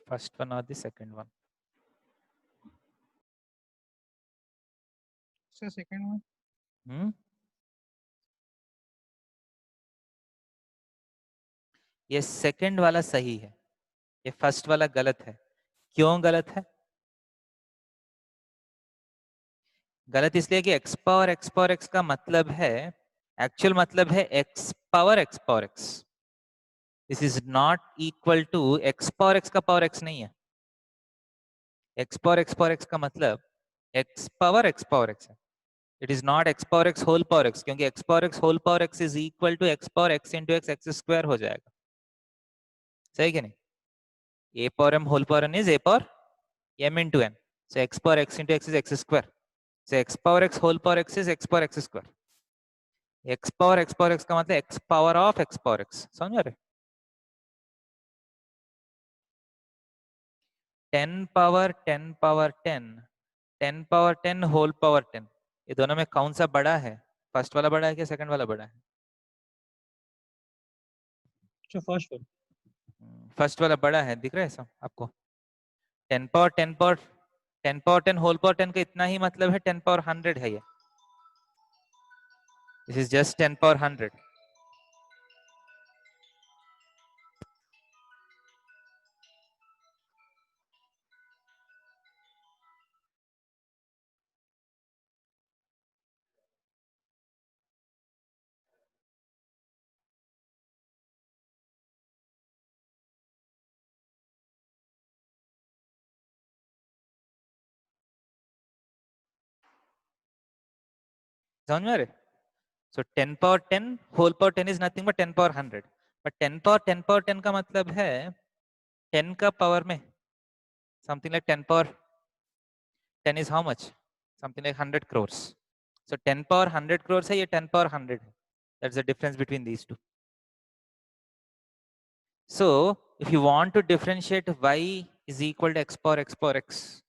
First one और the second one? Sir second one. ये second वाला सही है, ये फर्स्ट वाला गलत है। क्यों गलत है? गलत इसलिए कि x पावर x का मतलब है, एक्चुअल मतलब है x power x। This is not equal to x power x का पावर x नहीं है। x पावर x का मतलब x पावर x है। It is not x power x whole power x, क्योंकि x power x whole power x is equal to x power x into x square हो जाएगा, सही कि नहीं? a power m whole power n is a power m into n, so x power x into x is x square, so x power x whole power x is x power x square. x power x का मतलब x power of x power x, समझ रहे? 10 power 10 power 10, 10 power 10 whole power 10, ये दोनों में कौन सा बड़ा है? फर्स्ट वाला बड़ा है कि सेकंड वाला बड़ा है? जो फर्स्ट वन। फर्स्ट वाला बड़ा है, दिख रहा है सब आपको? 10 power 10 power 10 power 10 whole power 10 का इतना ही मतलब है 10 पावर 100 है ये, दिस इज जस्ट 10 पावर 100। समझ में आ रहे? So 10 power 10 whole power 10 is nothing but 10 power 100. But 10 power 10 का मतलब है 10 का पावर में something like 10 power 10 is how much? Something like 100 crores. So 10 power 100 crores है, ये 10 power 100 है. That's the difference between these two. So if you want to differentiate y is equal to x power x.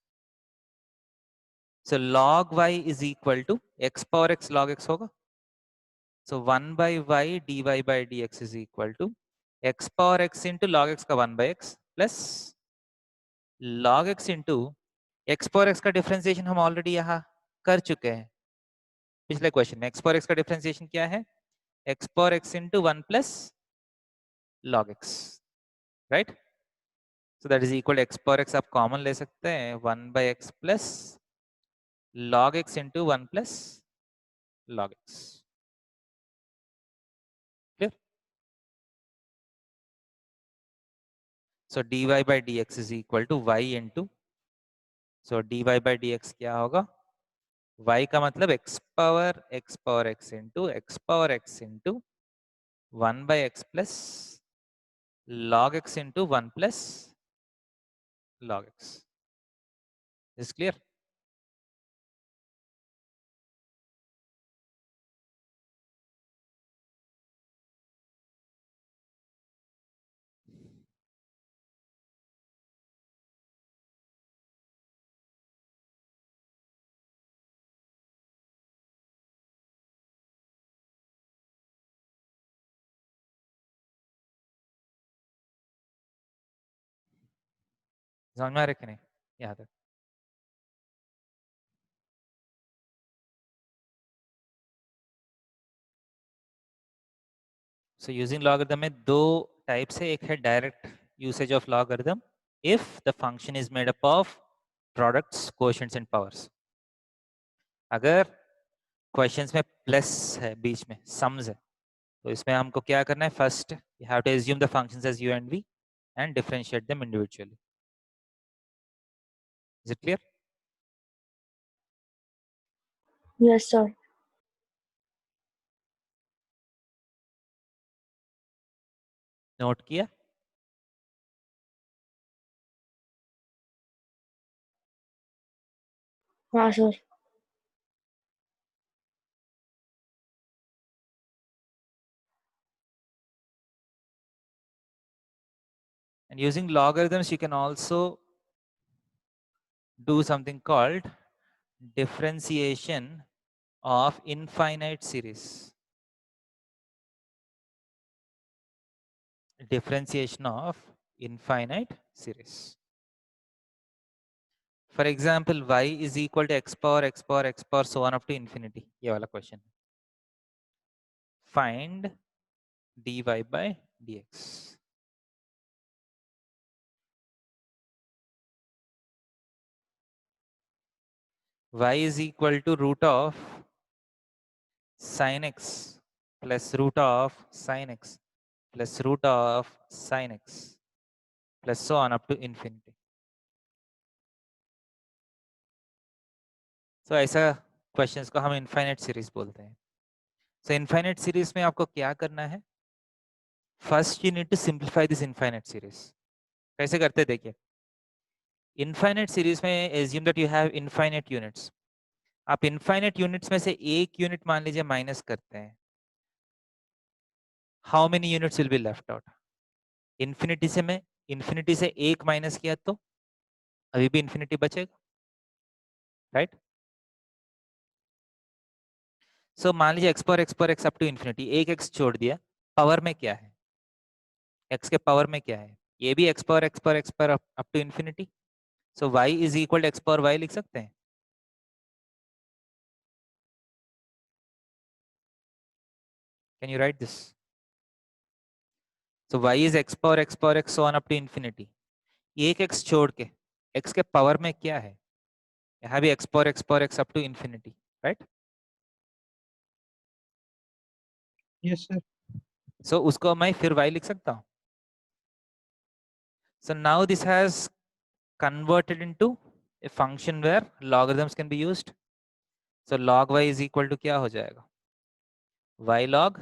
So log y is equal to x power x log x होगा. So 1 by y dy by dx is equal to x power x into log x का 1 by x plus log x into x power x का differentiation हम already यहाँ कर चुके हैं पिछले question में. x power x का डिफरेंशिएशन क्या है? x power x into 1 plus log x, right? So that is equal to x power x आप कॉमन ले सकते हैं 1 by x plus log x into 1 plus log x. Clear? So dy by dx is equal to y into, so dy by dx क्या होगा? y का मतलब x power x into x power x into 1 by x plus log x into 1 plus log x. Is clear? समझ में आ रहा है कि नहीं यहाँ तक? So using logarithm में दो types है. एक है direct usage of logarithm if the function is made up of products, quotients and powers. अगर questions में plus है बीच में, sums है, तो इसमें हमको क्या करना है? First you have to assume the functions as u and v and differentiate them individually. Is it clear? Yes, sir. Note किया? हाँ sir. And using logarithms you can also do something called differentiation of infinite series. Differentiation of infinite series. For example, y is equal to x power so on up to infinity. ये वाला question. Find dy by dx. Y is equal to root of sin x plus root of sin x plus root of sin x plus so on up to infinity. So ऐसा questions को हम infinite series बोलते हैं. So infinite series में आपको क्या करना है? First you need to simplify this infinite series. कैसे करते हैं देखिए. Infinite series में assume that you have infinite units. आप infinite units में से एक unit मान लीजिए minus करते हैं. How many units will be left out? Infinity से एक minus किया तो अभी भी infinity बचेगा, right? So मान लीजिए x power x up to infinity, एक x छोड़ दिया, power में क्या है? x के power में क्या है? ये भी x power x up to infinity. So y is equal to x power y लिख सकते हैं. Can you write this? So y is x power x so on up to infinity. एक x छोड़ के x के power में क्या है? यहाँ भी x power x up to infinity, right? Yes, sir. So उसको मैं फिर y लिख सकता हूँ. So now this has converted into a function where logarithms can be used. So log y is equal to क्या हो जाएगा, y log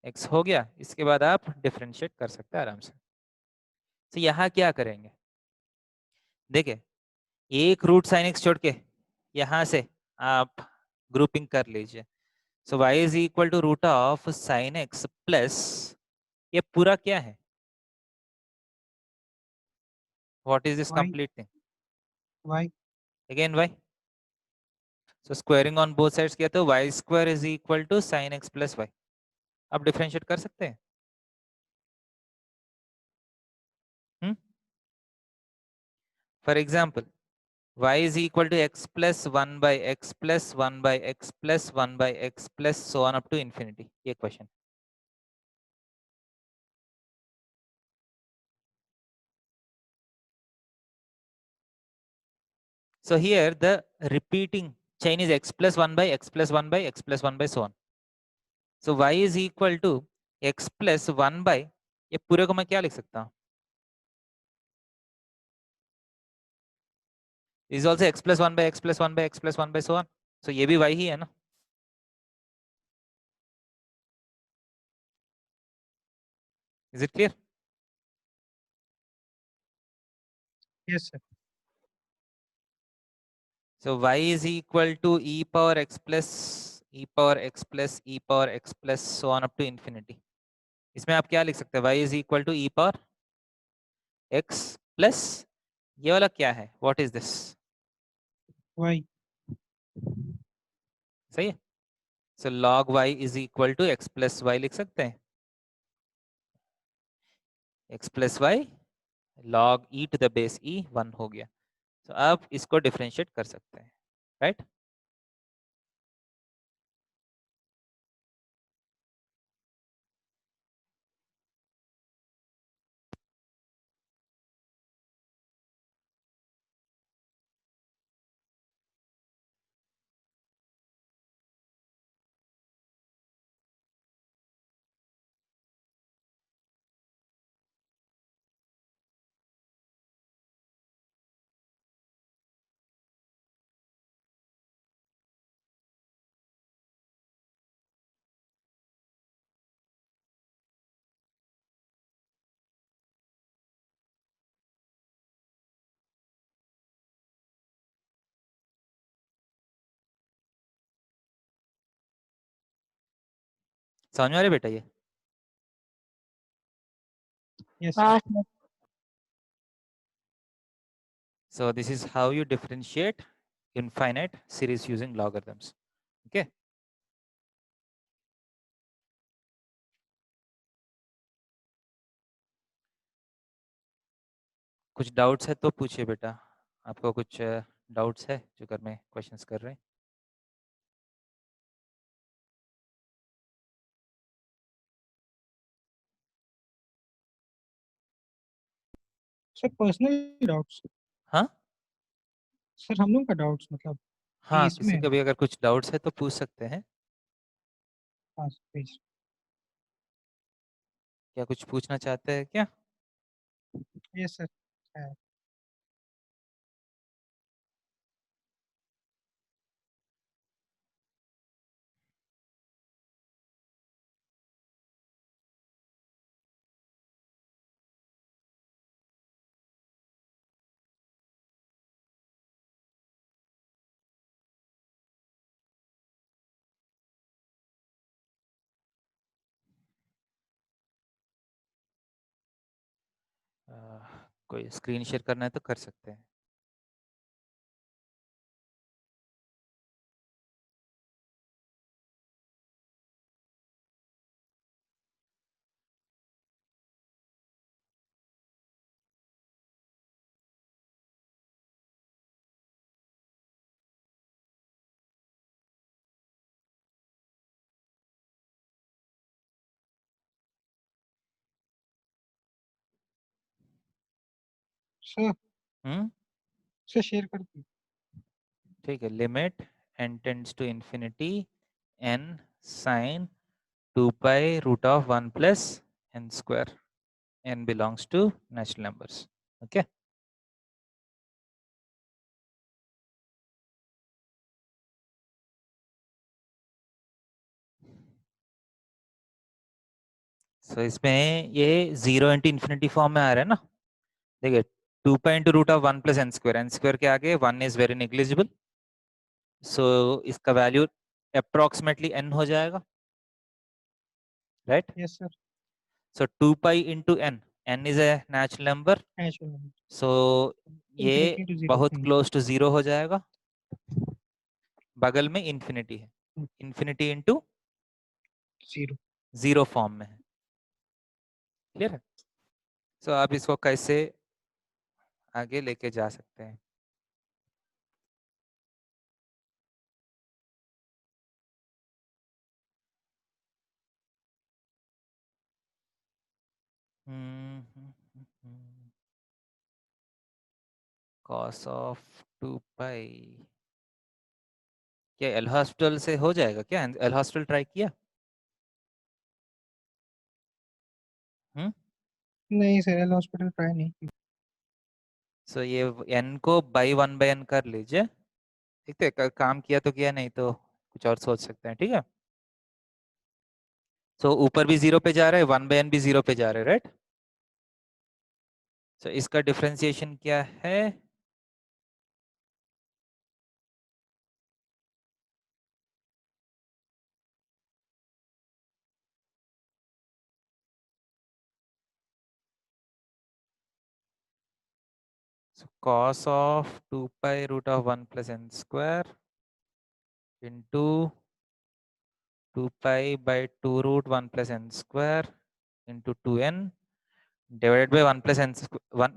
x हो गया। इसके बाद आप डिफरेंशिएट कर सकते हैं आराम से। तो यहाँ क्या करेंगे, देखिए एक रूट साइन एक्स छोड़ के यहाँ से आप ग्रुपिंग कर लीजिए। So y is equal to root of sine x plus, ये पूरा क्या है, what is this y complete thing, y again y। So squaring on both sides किया तो y square is equal to sine x plus y. आप differentiate कर सकते हैं। For example y is equal to x plus 1 by x plus 1 by x plus 1 by x plus so on up to infinity, ये question. So here the repeating chain is x plus 1 by x plus 1 by x plus 1 by so on. So y is equal to x plus 1 by, ये पूरे को मैं क्या लिख सकता हूँ, is also x plus 1 by x plus 1 by x plus 1 by so on. So ये भी y ही है ना। Is it clear? yes sir So y is equal to e power x plus e power x plus e power x plus so on up to infinity। इसमें आप क्या लिख सकते हैं, y is equal to e power x plus, ये वाला क्या है, what is this, y सही है। So log y is equal to x plus y लिख सकते हैं, x plus y log e to the base e 1 हो गया। तो आप इसको डिफरेंशिएट कर सकते हैं, राइट। समझ में आ रही बेटा ये। yes sir हाँ sir. So this is how you differentiate infinite series using logarithms, okay। कुछ डाउट्स है तो पूछिए बेटा, आपको कुछ डाउट्स है जो घर में क्वेश्चंस कर रहे हैं। सर पर्सनल डाउट्स हाँ सर हम लोग का डाउट्स मतलब कि हाँ, किसी इसमें का भी अगर कुछ डाउट्स है तो पूछ सकते हैं। हाँ प्लीज क्या कुछ पूछना चाहते हैं क्या। यस सर कोई स्क्रीन शेयर करना है तो कर सकते हैं। सर हम्म, सर शेयर कर दीजिए ठीक है। Limit n tends to infinity n sin 2 pi root of 1 plus n square, n belongs to natural numbers, okay। सो इसमें ये 0 × ∞ फॉर्म में आ रहा है ना, देखिए 2 √1 + n² के आगे 1 इज वेरी नेग्लिजिबल, सो इसका वैल्यू अप्रोक्सीमेटली n हो जाएगा, right? Yes sir. So 2 pi into n, n is a natural number, so ये Infinity to 0. बहुत क्लोज टू 0 हो जाएगा, बगल में इन्फिनिटी है, इन्फिनिटी इंटू 0. 0 फॉर्म में है, क्लियर है? सो आप इसको कैसे आगे लेके जा सकते हैं? cos ऑफ 2 पाई, क्या एल हॉस्पिटल से हो जाएगा क्या? एल हॉस्पिटल ट्राई किया? नहीं सर, एल हॉस्पिटल ट्राई नहीं की। सो ये n को बाई 1/n कर लीजिए, ठीक है? काम किया तो किया, नहीं तो कुछ और सोच सकते हैं, ठीक है? सो ऊपर भी 0 पे जा रहा है, 1/n भी 0 पे जा रहा है, राइट? सो इसका डिफरेंशिएशन क्या है? So cos of 2 pi √1 + n² into 2 pi by 2 √1 + n² into 2n divided by 1 + n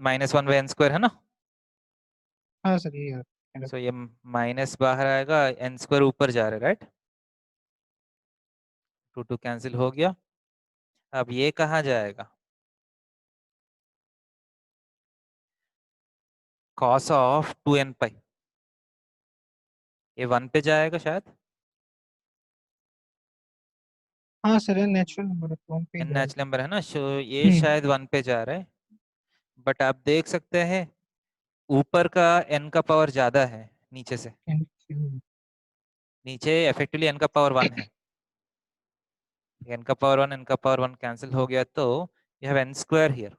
minus 1/n² है ना? हाँ सर, ये यार। सो ये माइनस बाहर आएगा, n² ऊपर जा रहा है, राइट? 2 कैंसिल हो गया। अब ये कहाँ जाएगा? cos ऑफ 2n पाई, ये 1 पे जाएगा शायद, हाँ सर, ये नेचुरल नंबर है, तो हम पे ही n जाएगा। नेचुरल नंबर है ना, सो ये शायद 1 पे जा रहा है, बट आप देख सकते हैं ऊपर का n का पावर ज्यादा है नीचे से, नीचे इफेक्टिवली n का पावर 1 है, n का पावर 1 n का पावर 1 कैंसिल हो गया, तो यू हैव n² हियर।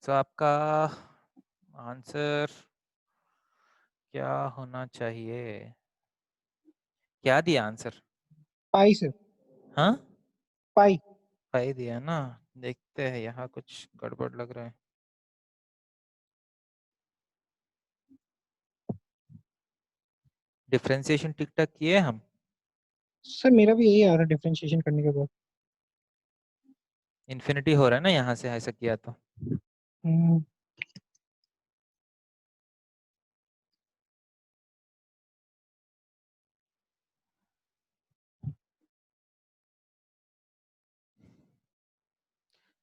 सो आपका आंसर क्या होना चाहिए? क्या दिया आंसर? पाई सर, हाँ, पाई। पाई दिया ना, देखते हैं यहाँ कुछ गड़बड़ लग रहा है। डिफरेंशिएशन ठीक ठाक किए हम? सर मेरा भी यही आ रहा है डिफरेंशिएशन करने के बाद। इन्फिनिटी हो रहा है ना यहाँ से ऐसा किया तो। हम्म,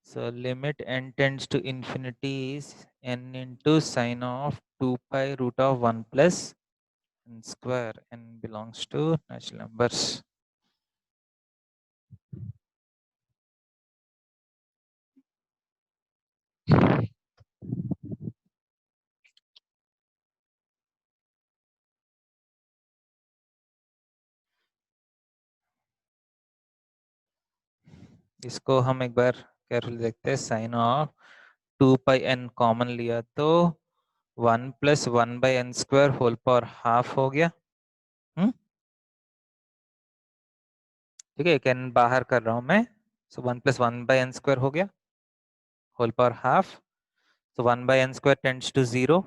So limit n tends to infinity is n into sine of 2 pi √1 plus n², n belongs to natural numbers. इसको हम एक बार केयरफुल देखते हैं, sine of 2 pi n common लिया तो 1 + 1/n² होल पावर हाफ हो गया। ठीक है, एक n बाहर कर रहा हूं मैं, सो 1 + 1/n² हो गया whole power half, so 1/n² tends to 0।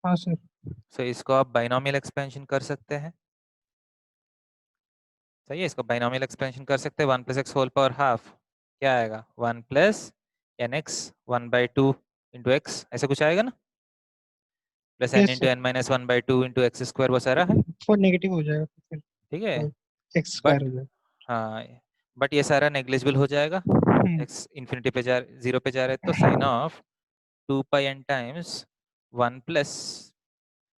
हाँ सर। सो इसको आप बाइनोमियल एक्सपेंशन कर सकते हैं, सही है? इसको बाइनोमियल एक्सपेंशन कर सकते हैं, 1 + x होल पावर हाफ क्या आएगा? 1 + nx 1/2 इंटू x, ऐसा कुछ आएगा ना, plus n yes into sir, n - 1/2 into x², वो सारा है, वो नेगेटिव हो जाएगा तो फिर ठीक है? एक्स स्क्वायर बट हो जाएगा। हाँ, बट ये सारा नेग्लिजिबल हो जाएगा, x इन्फिनिटी पे जा 0 पे जा रहे हैं, तो sine of 2 pi n times 1 +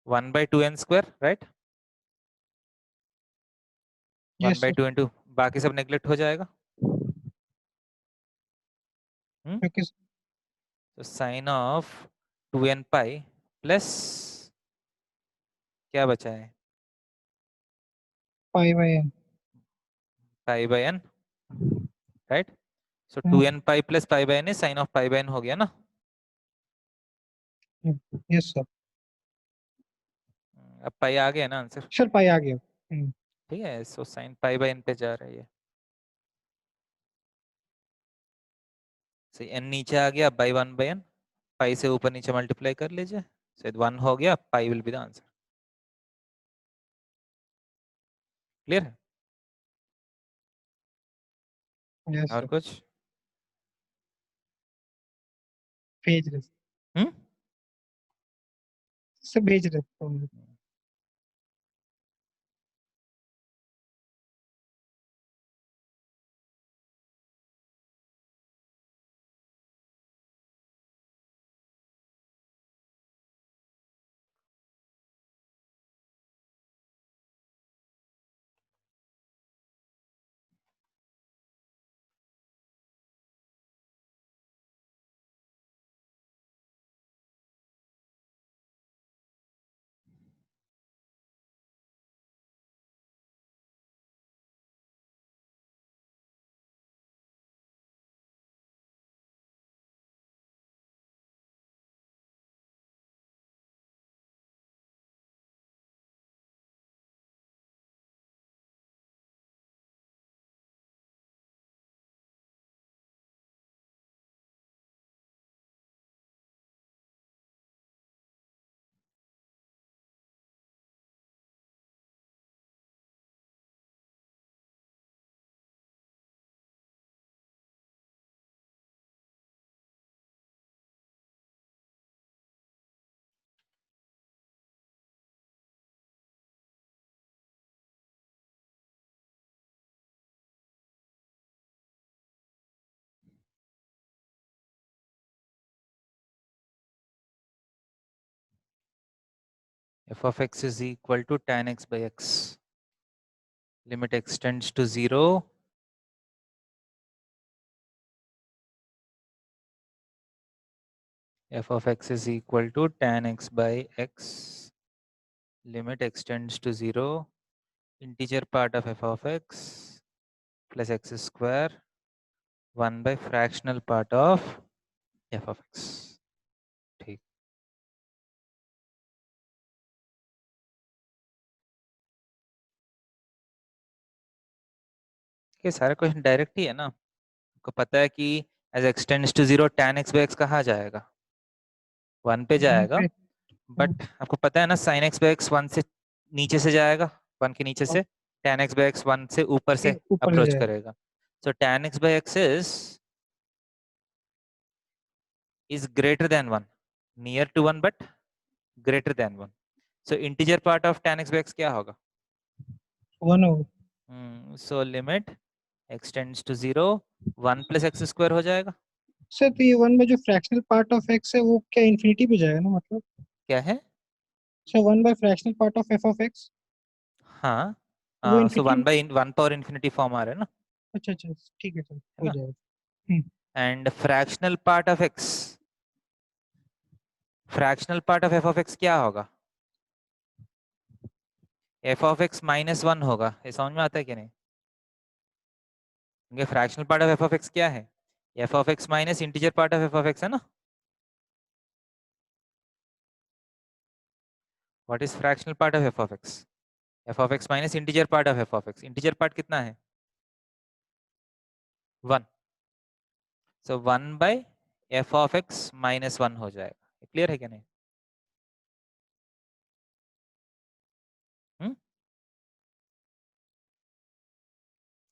1/2n², right? Yes sir, 1/2 into बाकी सब नेग्लेक्ट हो जाएगा। क्योंकि तो sine of 2n pi plus क्या बचा है, pi by n. Pi by n, right. So 2n pi plus pi by n sine of pi by n हो गया ना। Yes sir. अब पाई आ गया ना आंसर, सर पाई आ गया। ठीक है। So sine pi by n पे जा रहा है ये, सही। एन नीचे आ गया, बाई 1 बाई एन, पाई से ऊपर नीचे मल्टीप्लाई कर लीजिए, शायद 1 हो गया, pi will be the answer. Clear है? यस और सर। कुछ? भेज रहे हम्म सर, भेज रहे तो। f of x is equal to tan x by x, limit x tends to 0, f of x is equal to tan x by x, limit x tends to 0, integer part of f of x plus x square 1 by fractional part of f of x, ठीक। ये सारे question direct ही है ना, आपको पता है कि as x tends to 0 tan x by x कहाँ जाएगा, 1 पे वन जाएगा। पे। बट आपको पता है ना sin x by x 1 से नीचे से जाएगा, 1 के नीचे से, tan x by x 1 से ऊपर से ऊपर से अप्रोच जाएगा। करेगा। सो tan x by x is greater than 1, near to 1 but greater than 1. So integer part of tan x by x क्या होगा? 1 होगा। So limit x tends to 0, 1 plus x square हो जाएगा। सर तो ये वन में जो फ्रैक्शनल पार्ट ऑफ एक्स है वो क्या इन्फिनिटी पे जाएगा ना, मतलब? क्या है? Sir one by fractional part of F of x हाँ, वो सो इन्फिनिटी। 1 पावर इन्फिनिटी फॉर्म आ रहा है ना, अच्छा अच्छा, ठीक है सर, है हो ना। जाएगा। Hmm, and fractional part of x, fractional part of f of x क्या होगा? f ऑफ x माइनस 1 होगा। ये समझ में आता है कि नहीं? क्योंकि fractional part of f of x क्या है? f of x minus integer part of f of x है ना। What is fractional part of f of x? f of x minus integer part of f of x, integer part कितना है? 1। So 1 by f of x minus 1 हो जाएगा। Clear है क्या नहीं?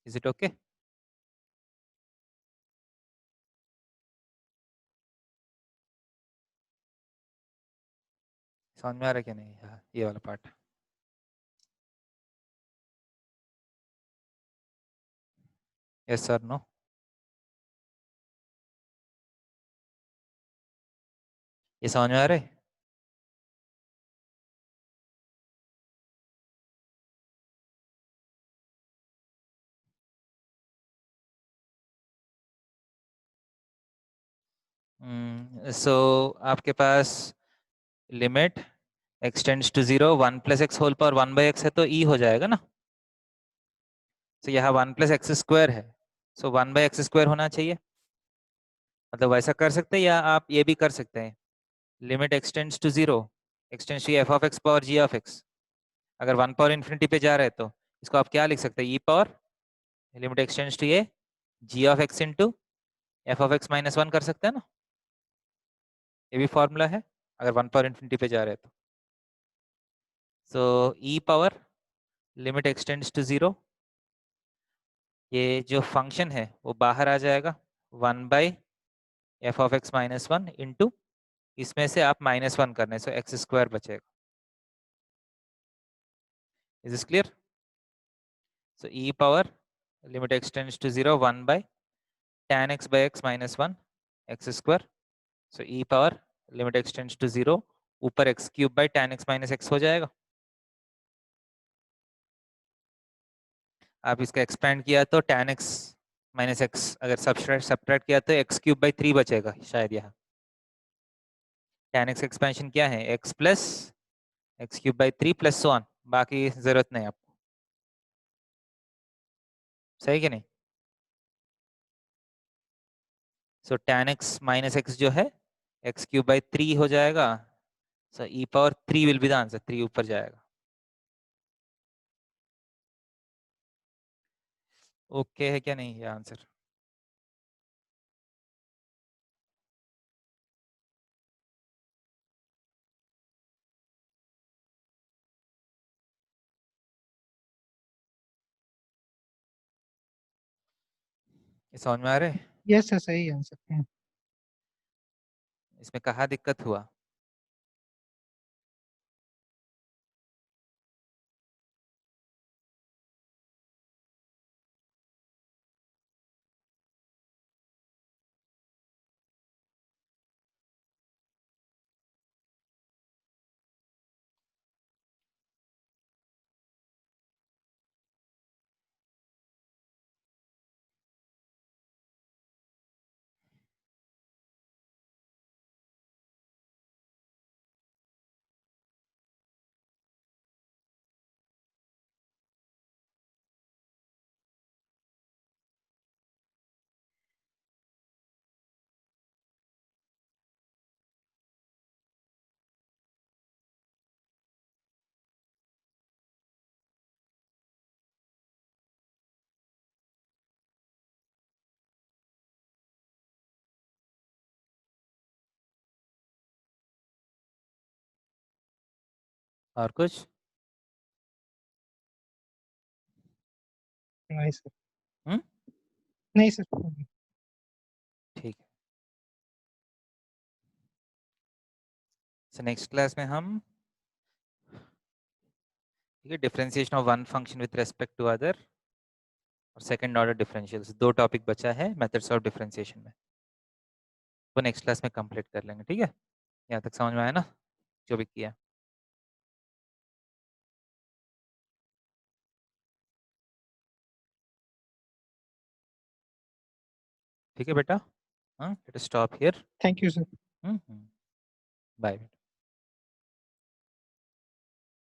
Is it okay? समझ में आ रहा है क्या नहीं? हाँ, ये वाला पार्ट। Yes sir, no? ये समझ में आ रहा है? सो आपके पास limit x tends to 0 1 plus x whole power 1 by x है तो e हो जाएगा ना। तो यहाँ 1 प्लस एक्स स्क्वायर है, सो 1 बाई एक्स स्क्वायर होना चाहिए। मतलब वैसा कर सकते हैं या आप ये भी कर सकते हैं, limit x tends to 0 x tends to f of x power g of x. अगर 1 पावर इन्फिनिटी पे जा रहे हैं तो इसको आप क्या लिख सकते हैं, e power limit x tends to ये g of x into f of x minus 1 कर सकते हैं ना। ये भी फॉर्मूला है अगर 1 पावर इन्फिनिटी पे जा रहे हैं तो। So e power limit x tends to 0, ये जो फंक्शन है वो बाहर आ जाएगा 1 by f of x minus 1 into इसमें से आप माइनस 1 करने से एक्स स्क्वायर बचेगा। Is this clear? So e power limit x tends to 0 1 by tan x by x minus 1 x square. So e power limit x tends to 0 ऊपर x cube by tan x minus x हो जाएगा। आप इसका expand किया तो tan x minus x, अगर subtract किया तो x क्यूब बाई 3 बचेगा शायद। यहाँ tan x एक्सपेंशन क्या है, x plus x cube by 3 plus 1, बाकी जरूरत नहीं आपको। सही कि नहीं? सो tan x माइनस x जो है x क्यूब बाई 3 हो जाएगा। सो e power 3 will be the answer, 3 ऊपर जाएगा। ओके है क्या नहीं ये आंसर? ये समझ में आ रहे? यस सर, सही आंसर है। इसमें कहाँ दिक्कत हुआ? और कुछ? नहीं सर। हम्म, नहीं सर। ठीक है। सो नेक्स्ट क्लास में हम ठीक है differentiation of one function with respect to other और सेकंड ऑर्डर डिफरेंशियल्स, 2 टॉपिक बचा है मेथड्स ऑफ डिफरेंशिएशन में, वो नेक्स्ट क्लास में कंप्लीट कर लेंगे। ठीक है, यहाँ तक समझ में आया ना जो भी किया? ठीक है बेटा, हाँ let us stop here. Thank you sir. Bye.